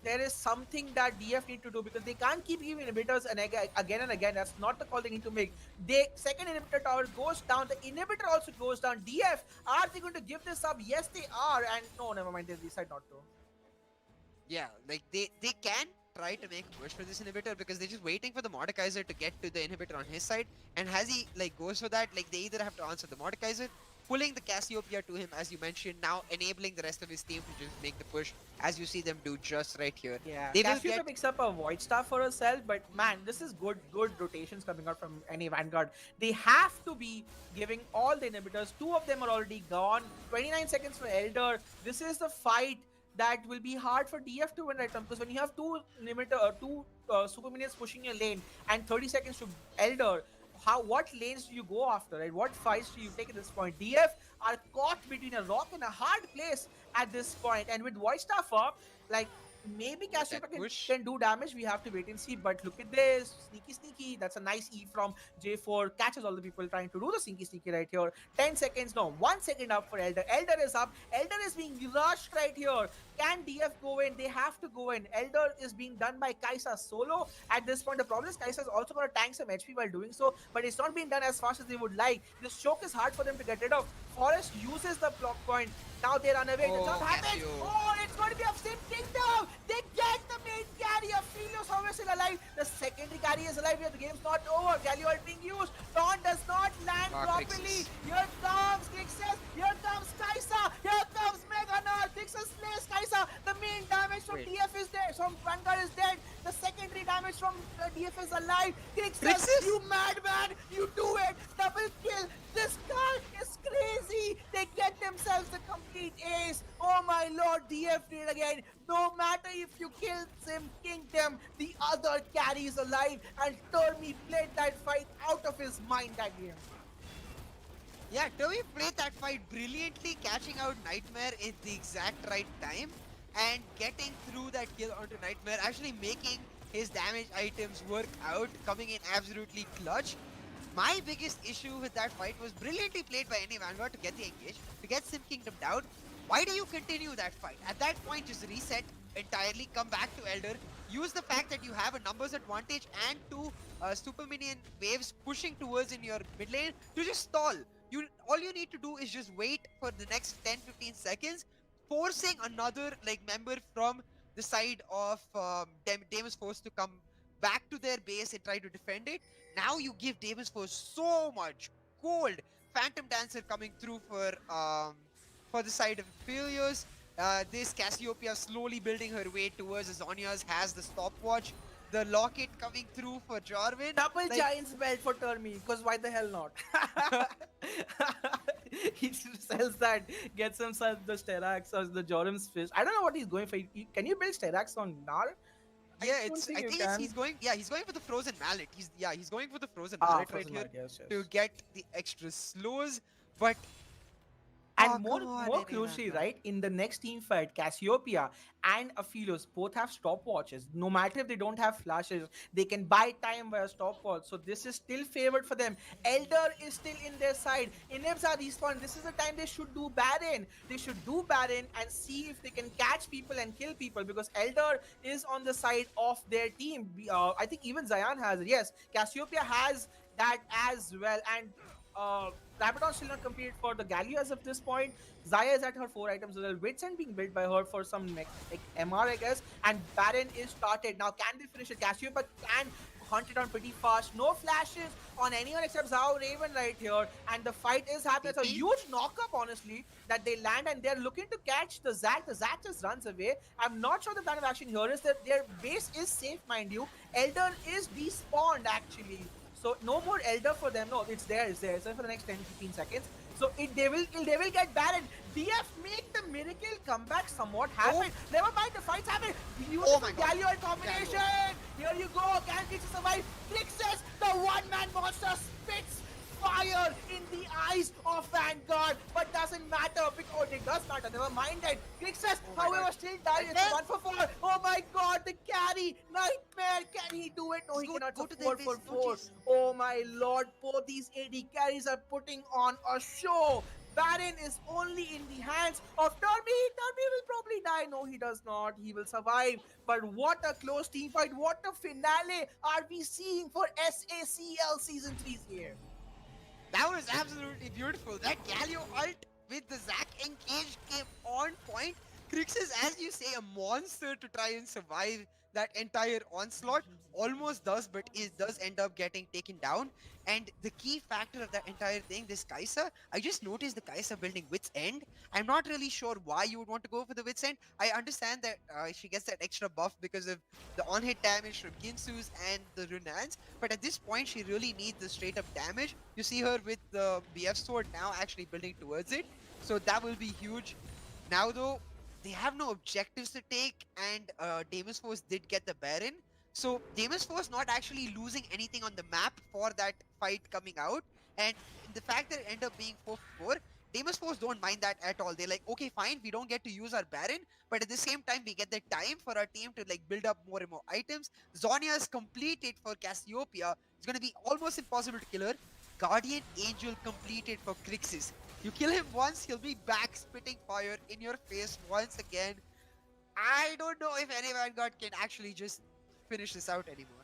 there is something that DF need to do, because they can't keep giving inhibitors and again and again. That's not the call they need to make. They second inhibitor tower goes down. The inhibitor also goes down. DF, are they going to give this up? Yes, they are. And no, never mind. They decide not to. Yeah, like they can try to make a push for this inhibitor because they're just waiting for the Mordekaiser to get to the inhibitor on his side. And as he like goes for that, like they either have to answer the Mordekaiser, pulling the Cassiopeia to him as you mentioned, now enabling the rest of his team to just make the push as you see them do just right here. Yeah, They will Cassiopeia get picks up a Void Staff for herself, but man, this is good rotations coming out from any Vanguard. They have to be giving all the inhibitors. 2 of them are already gone. 29 seconds for Elder. This is the fight that will be hard for DF to win right now, because when you have two super minions pushing your lane and 30 seconds to Elder, what lanes do you go after, right? What fights do you take at this point? DF are caught between a rock and a hard place at this point, and with voice staff up, like maybe That Cassiopeia push. can do damage. We have to wait and see. But look at this, sneaky. That's a nice E from J4. Catches all the people trying to do the sneaky right here. 10 seconds, no, 1 second up for Elder. Elder is up. Elder is being rushed right here. Can DF go in? They have to go in. Elder is being done by Kaisa solo at this point. The problem is Kaisa is also going to tank some HP while doing so, but it's not being done as fast as they would like. This choke is hard for them to get rid of. Forest uses the block point. Now they run away. It does not Oh, happen. Cassio. Oh, it's going to be a Sim Kingdom. They get the main carry. Aphelios, however, still alive. The secondary carry is alive here. The game's not over. Galliard being used. Dawn does not land properly. Crixus. Here comes Crixus. Here comes Kaisa. Here comes Mega Nerd. Crixus slays Kaisa. The main damage from Wait. DF is dead. From Vanguard is dead. The secondary damage from DF is alive. Crixus, Crixus? you madman. You do it. Double kill. This guy is crazy. They get themselves the complete ace. Oh my lord, DF did again. No matter if you kill Sim Kingdom, the other carry is alive. And Termi played that fight out of his mind that game. Yeah, Toby played that fight brilliantly, catching out Nightmare at the exact right time and getting through that kill onto Nightmare, actually making his damage items work out, coming in absolutely clutch. My biggest issue with that fight was brilliantly played by any Vanguard to get the engage, to get Sim Kingdom down. Why do you continue that fight? At that point, just reset entirely, come back to Elder, use the fact that you have a numbers advantage and two super minion waves pushing towards in your mid lane to just stall. All you need to do is just wait for the next 10-15 seconds, forcing another like member from the side of Deimos Force to come back to their base and try to defend it. Now you give Deimos Force so much gold. Phantom Dancer coming through for the side of failures. This Cassiopeia slowly building her way towards the Zhonya's, has the stopwatch. The locket coming through for Jarvan. Double Like, Giants belt for Termi, because why the hell not? He sells that, gets himself the Sterax or the Joram's fish. I don't know what he's going for. Can you build Sterax on Nar? yeah, don't think I you think can. he's going. Yeah, he's going for the frozen mallet. He's going for the frozen Ah, mallet right Frozen here Knight, yes. to get the extra slows. But And oh, more, come on, more anyone, crucially, man. right, in the next team fight, Cassiopeia and Aphelios both have stopwatches. No matter if they don't have flashes, they can buy time via stopwatch. So this is still favored for them. Elder is still in their side. Inibs are respawned. This is the time they should do Baron. They should do Baron and see if they can catch people and kill people, because Elder is on the side of their team. I think even Zayan has it. Yes, Cassiopeia has that as well. And Rabadon still not completed for the Galio as of this point. Zaya is at her 4 items as well. Witsend being built by her for some like MR, I guess. And Baron is started. Now, can they finish it? Cassiopeia can hunt it on pretty fast. No flashes on anyone except Zhao Raven right here. And the fight is happening. It's a TP? huge knock-up, honestly, that they land, and they're looking to catch the Zac. The Zac just runs away. I'm not sure the plan of action here is that their base is safe, mind you. Elder is despawned, actually. So no more Elder for them. No, it's there. It's there. It's there for the next 10-15 seconds. So they will get Baron. DF make the miracle comeback somewhat happen. Never mind, the fights happen. Beautiful my God. Galio combination. Here you go. Can Crixus survive? Crixus, the one-man monster, spits fire in the eyes of Vanguard, but doesn't matter because it does matter. Never mind that. Crixus, my however, God. still dies. It's a 1 for 4. Oh my God, the carry Nightmare. Can he do it? No, he cannot. Go It's to a their 4 for base, go 4. chase. Oh my Lord, both these AD carries are putting on a show. Baron is only in the hands of Termi. Termi will probably die. No, he does not. He will survive. But what a close team fight. What a finale are we seeing for SACL Season 3's here? That was absolutely beautiful. That Galio ult with the Zac engage came on point. Crixus, as you say, a monster to try and survive that entire onslaught. Almost does, but it does end up getting taken down. And the key factor of that entire thing, this Kaisa, I just noticed the Kaisa building Wit's End. I'm not really sure why you would want to go for the Wit's End. I understand that she gets that extra buff because of the on-hit damage from Ginsu's and the Runans, but at this point she really needs the straight up damage. You see her with the BF sword now actually building towards it, so that will be huge. Now though, they have no objectives to take, and Deimos Force did get the Baron, So Deimos Force not actually losing anything on the map for that fight coming out, and the fact that it ended up being 4-4, Deimos Force don't mind that at all. They're like, okay, fine, we don't get to use our Baron, but at the same time, we get the time for our team to like build up more and more items. Zonia is completed for Cassiopeia. It's gonna be almost impossible to kill her. Guardian Angel completed for Crixus. You kill him once, he'll be back spitting fire in your face once again. I don't know if any Vanguard can actually just finish this out anymore.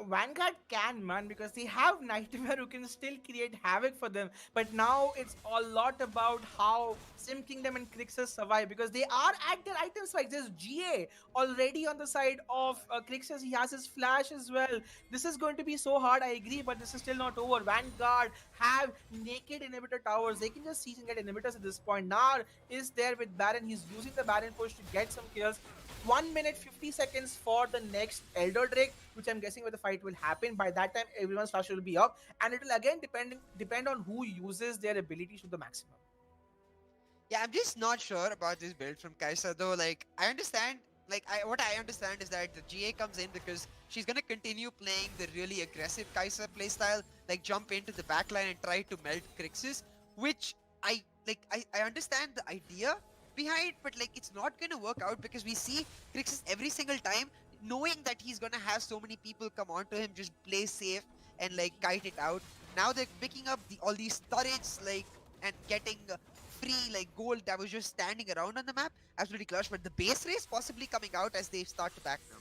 Vanguard can, man, because they have Nightmare who can still create havoc for them. But now it's a lot about how Sim Kingdom and Crixus survive because they are at their item spikes. There's GA already on the side of Crixus. He has his flash as well. This is going to be so hard, I agree, but this is still not over. Vanguard have naked inhibitor towers. They can just seize and get inhibitors at this point. Nar is there with Baron. He's using the Baron push to get some kills. 1 minute 50 seconds for the next Elder Drake, which I'm guessing where the fight will happen. By that time, everyone's flash will be up, and it will again depend on who uses their abilities to the maximum. Yeah, I'm just not sure about this build from Kaisa though. Like, I understand. What I understand is that the GA comes in because she's gonna continue playing the really aggressive Kaisa playstyle, like jump into the backline and try to melt Crixus, which I understand the idea behind, but like it's not gonna work out because we see Crixus every single time, knowing that he's gonna have so many people come onto him, just play safe and like kite it out. Now they're picking up all these turrets, like, and getting free like gold that was just standing around on the map. Absolutely clutch, but the base race possibly coming out as they start to back now.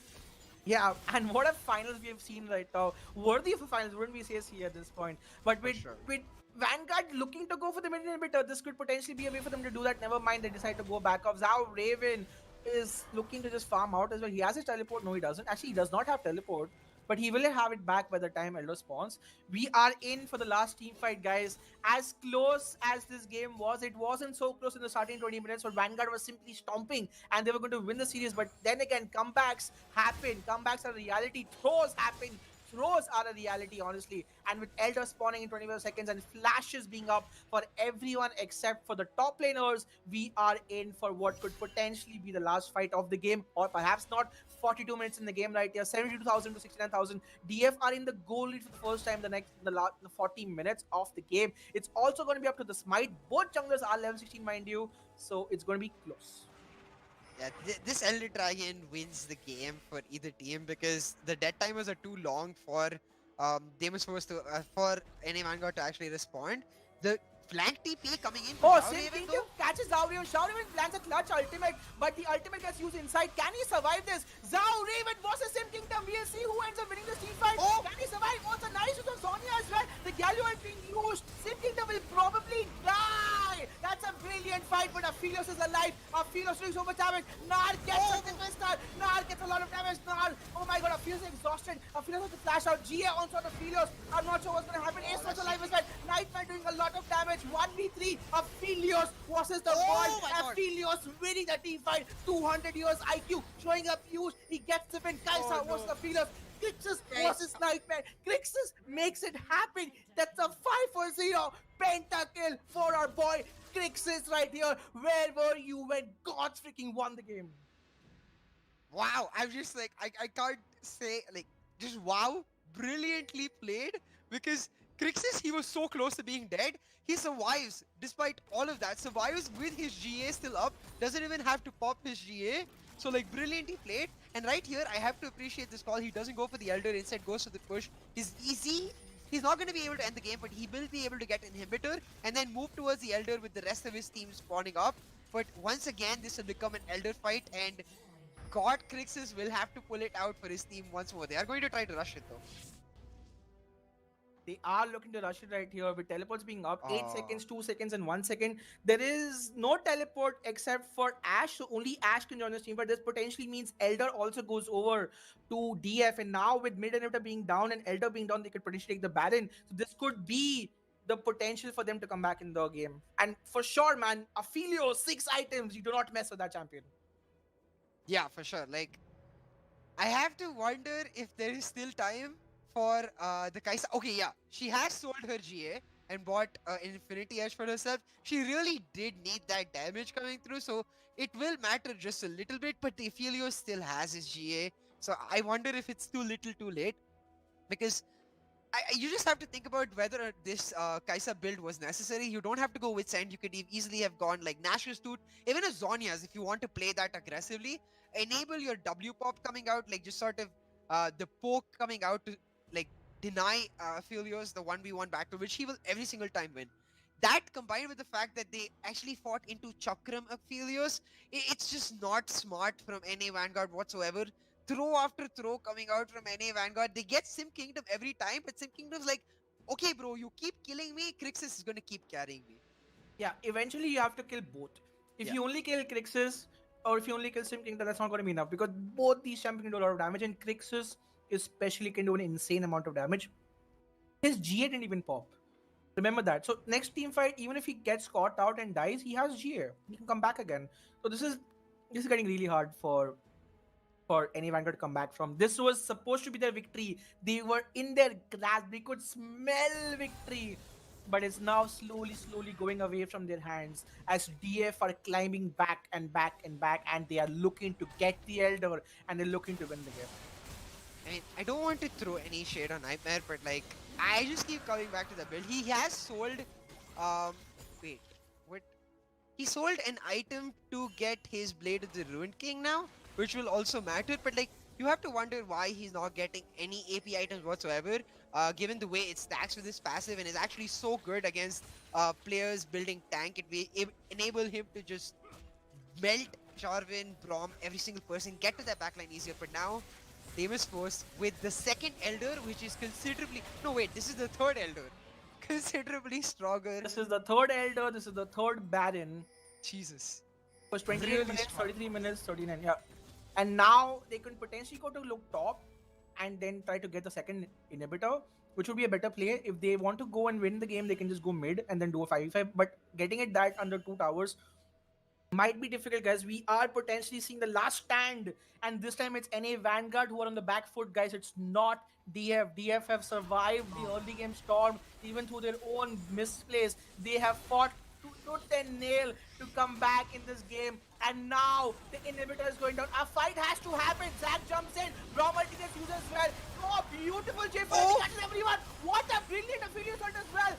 Yeah, and what a finals we have seen right now. Worthy of a finals, wouldn't we say here at this point? But For with sure. with Vanguard looking to go for the mid inhibitor, this could potentially be a way for them to do that. Never mind, they decide to go back off. Zhao Raven is looking to just farm out as well. He has his teleport. No, he doesn't. Actually, he does not have teleport. But he will have it back by the time Elder spawns. We are in for the last team fight, guys. As close as this game was, it wasn't so close in the starting 20 minutes where Vanguard was simply stomping and they were going to win the series. But then again, comebacks happen. Comebacks are a reality. Throws happen. Throws are a reality, honestly. And with Elder spawning in 25 seconds and flashes being up for everyone except for the top laners, we are in for what could potentially be the last fight of the game, or perhaps not. 42 minutes in the game right here, 72,000 to 69,000. DF are in the goal lead for the first time the last 40 minutes of the game. It's also going to be up to the smite. Both junglers are level 16, mind you, so it's going to be close. Yeah, this Elder Dragon wins the game for either team because the dead timers are too long for Deimos Force to for any Vanguard to actually respond. The flank TP coming in for Oh, Zhao Sim Raven Kingdom though. catches Zhao Raven. Zhao Raven plants a clutch ultimate, but the ultimate gets used inside. Can he survive this? Zhao Raven versus Sim Kingdom. We'll see who ends up winning this team fight. Oh! Can he survive? Oh, it's a nice use of Sonya as well. The Galio is being used. Sim Kingdom will probably die. That's a brilliant fight, but Aphelios is alive. Aphelios doing so much damage. Nar gets a defense star. Nar gets a lot of damage. Nar, oh my god, Aphelios is exhausted. Aphelios has to flash out. GA onto Aphelios. I'm not sure what's going to happen. Ace was alive as well. Nightmare doing a lot of damage. 1v3. Aphelios versus the world. My god. Aphelios winning the team fight. 200 years IQ. Showing up huge. He gets the win. Kaisa versus Aphelios. Crixus versus Nightmare. Crixus makes it happen. That's a 5-0 pentakill for our boy Crixus right here. Where were you when gods freaking won the game? Wow, I'm just like I can't say like just wow, brilliantly played because Crixus, he was so close to being dead. He survives despite all of that. Survives with his GA still up. Doesn't even have to pop his GA. So like brilliantly played. And right here, I have to appreciate this call. He doesn't go for the Elder, instead goes for the push. He's easy. He's not going to be able to end the game, but he will be able to get Inhibitor and then move towards the Elder with the rest of his team spawning up. But once again, this will become an Elder fight, and God Crixus will have to pull it out for his team once more. They are going to try to rush it though. They are looking to rush it right here with teleports being up. 8 Oh. seconds, 2 seconds, and 1 second. There is no teleport except for Ash, so only Ash can join this team. But this potentially means Elder also goes over to DF. And now with mid inhibitor being down and Elder being down, they could potentially take the Baron. So this could be the potential for them to come back in the game. And for sure, man, Aphelios, 6 items. You do not mess with that champion. Yeah, for sure. Like, I have to wonder if there is still time for the Kaisa. Okay, yeah, she has sold her GA and bought Infinity Edge for herself. She really did need that damage coming through, so it will matter just a little bit. But Aphelios still has his GA, So I wonder if it's too little too late, because you just have to think about whether this Kaisa build was necessary. You don't have to go with Send. You could easily have gone like Nash's Toot, even a Zonia's if you want to play that aggressively. Enable your W pop coming out, like just sort of the poke coming out to like deny Filios the 1v1 back, which he will every single time win. That combined with the fact that they actually fought into Chakram Aphelios, it's just not smart from any Vanguard whatsoever. Throw after throw coming out from NA Vanguard. They get Sim Kingdom every time, but Sim Kingdom's like, okay, bro, you keep killing me, Crixus is gonna keep carrying me. Yeah, eventually you have to kill both. If Yeah. you only kill Crixus or if you only kill Sim Kingdom, that's not going to be enough because both these champions can do a lot of damage, and Crixus especially can do an insane amount of damage. His GA didn't even pop. Remember that. So next team fight, even if he gets caught out and dies, he has GA. He can come back again. So this is getting really hard for any Vanguard to come back from. This was supposed to be their victory. They were in their grasp. They could smell victory. But it's now slowly going away from their hands as DF are climbing back and back and back, and they are looking to get the Elder and they're looking to win the game. I mean, I don't want to throw any shade on Nightmare, but like, I just keep coming back to the build. He has sold, um, wait, what? He sold an item to get his Blade of the Ruined King now, which will also matter. But like, you have to wonder why he's not getting any AP items whatsoever, given the way it stacks with his passive and is actually so good against players building tank. It enable him to just melt Jarvan, Brom, every single person, get to their backline easier. But now, Deimos Force with the second Elder, which is considerably... No, wait, this is the third Elder. Considerably stronger. This is the third Elder, this is the third Baron. Jesus. Was 28 Really minutes, strong. 33 minutes, 39. Yeah. And now they can potentially go to look top and then try to get the second inhibitor, which would be a better play. If they want to go and win the game, they can just go mid and then do a 5v5. But getting it that under 2 towers might be difficult, guys. We are potentially seeing the last stand, and this time it's NA Vanguard who are on the back foot, guys. It's not DF. DF have survived the early game storm, even through their own misplays. They have fought tooth and nail to come back in this game, and now the inhibitor is going down. A fight has to happen. Zack jumps in. Robert gets used as well. Oh, beautiful J for catches everyone. What a brilliant affiliate as well.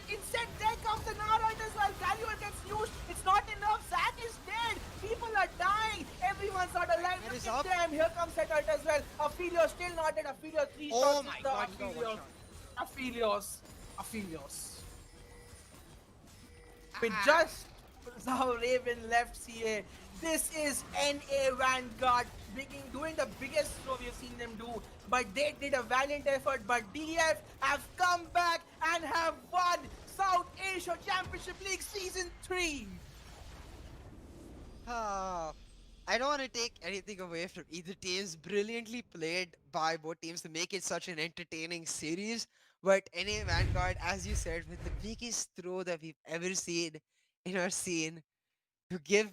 Instead, there comes the Naruto as well. Galio gets used. It's not enough. Zack is dead. People are dying. Everyone's not alive. That is Look up. at them. Here comes Setart as well. Aphelios still not dead. Aphelios 3 Oh shots. my Is the god, he got one Aphelios. shot. Aphelios. Aphelios. With Ah, just how Raven left CA, this is NA Vanguard doing the biggest throw we've seen them do. But they did a valiant effort. But DF have come back and have won South Asia Championship League Season 3. ah. I don't want to take anything away from either teams. Brilliantly played by both teams to make it such an entertaining series. But NA Vanguard, as you said, with the biggest throw that we've ever seen in our scene, to give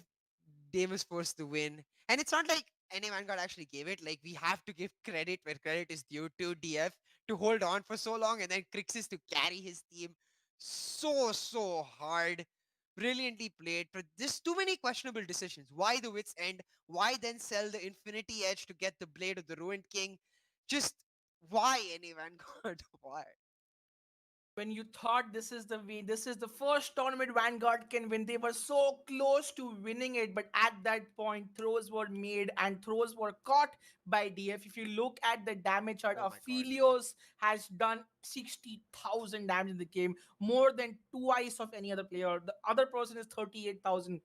Deimos Force the win. And it's not like any Vanguard actually gave it. Like, we have to give credit where credit is due to DF to hold on for so long, and then Crixus to carry his team so hard. Brilliantly played, but there's too many questionable decisions. Why the Wits End? Why then sell the Infinity Edge to get the Blade of the Ruined King? Just why any Vanguard? Why? When you thought this is the way, this is the first tournament Vanguard can win. They were so close to winning it, but at that point, throws were made and throws were caught by DF. If you look at the damage chart, Oh my god. Aphelios has done 60,000 damage in the game, more than twice of any other player. The other person is 38,000,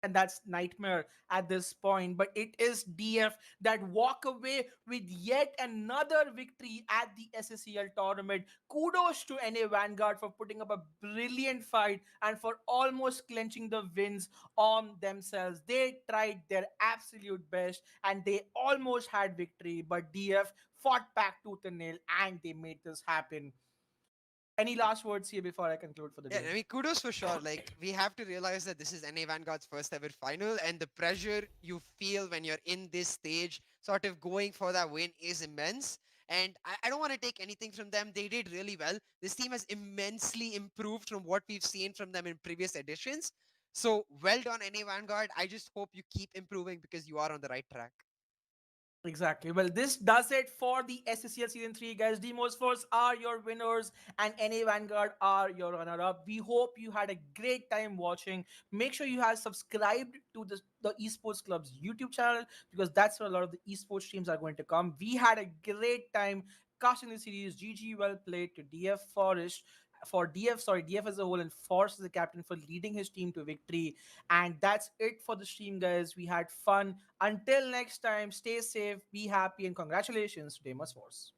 and that's nightmare at this point. But it is DF that walk away with yet another victory at the SSCL tournament. Kudos to NA Vanguard for putting up a brilliant fight and for almost clenching the wins on themselves. They tried their absolute best and they almost had victory, but DF fought back tooth and nail and they made this happen. Any last words here before I conclude for the Yeah, day? I mean, kudos for sure. Like, we have to realize that this is NA Vanguard's first ever final, and the pressure you feel when you're in this stage, sort of going for that win, is immense. And I don't want to take anything from them. They did really well. This team has immensely improved from what we've seen from them in previous editions. So, well done, NA Vanguard. I just hope you keep improving because you are on the right track. Exactly. Well, this does it for the SSCL Season 3, guys. Demos Force are your winners, and NA Vanguard are your runner up. We hope you had a great time watching. Make sure you have subscribed to the Esports Club's YouTube channel because that's where a lot of the esports streams are going to come. We had a great time casting the series. GG, well played to DF Forest. For DF as a whole, and Force as the captain for leading his team to victory. And that's it for the stream, guys. We had fun. Until next time, stay safe, be happy, and congratulations to Deimos Force.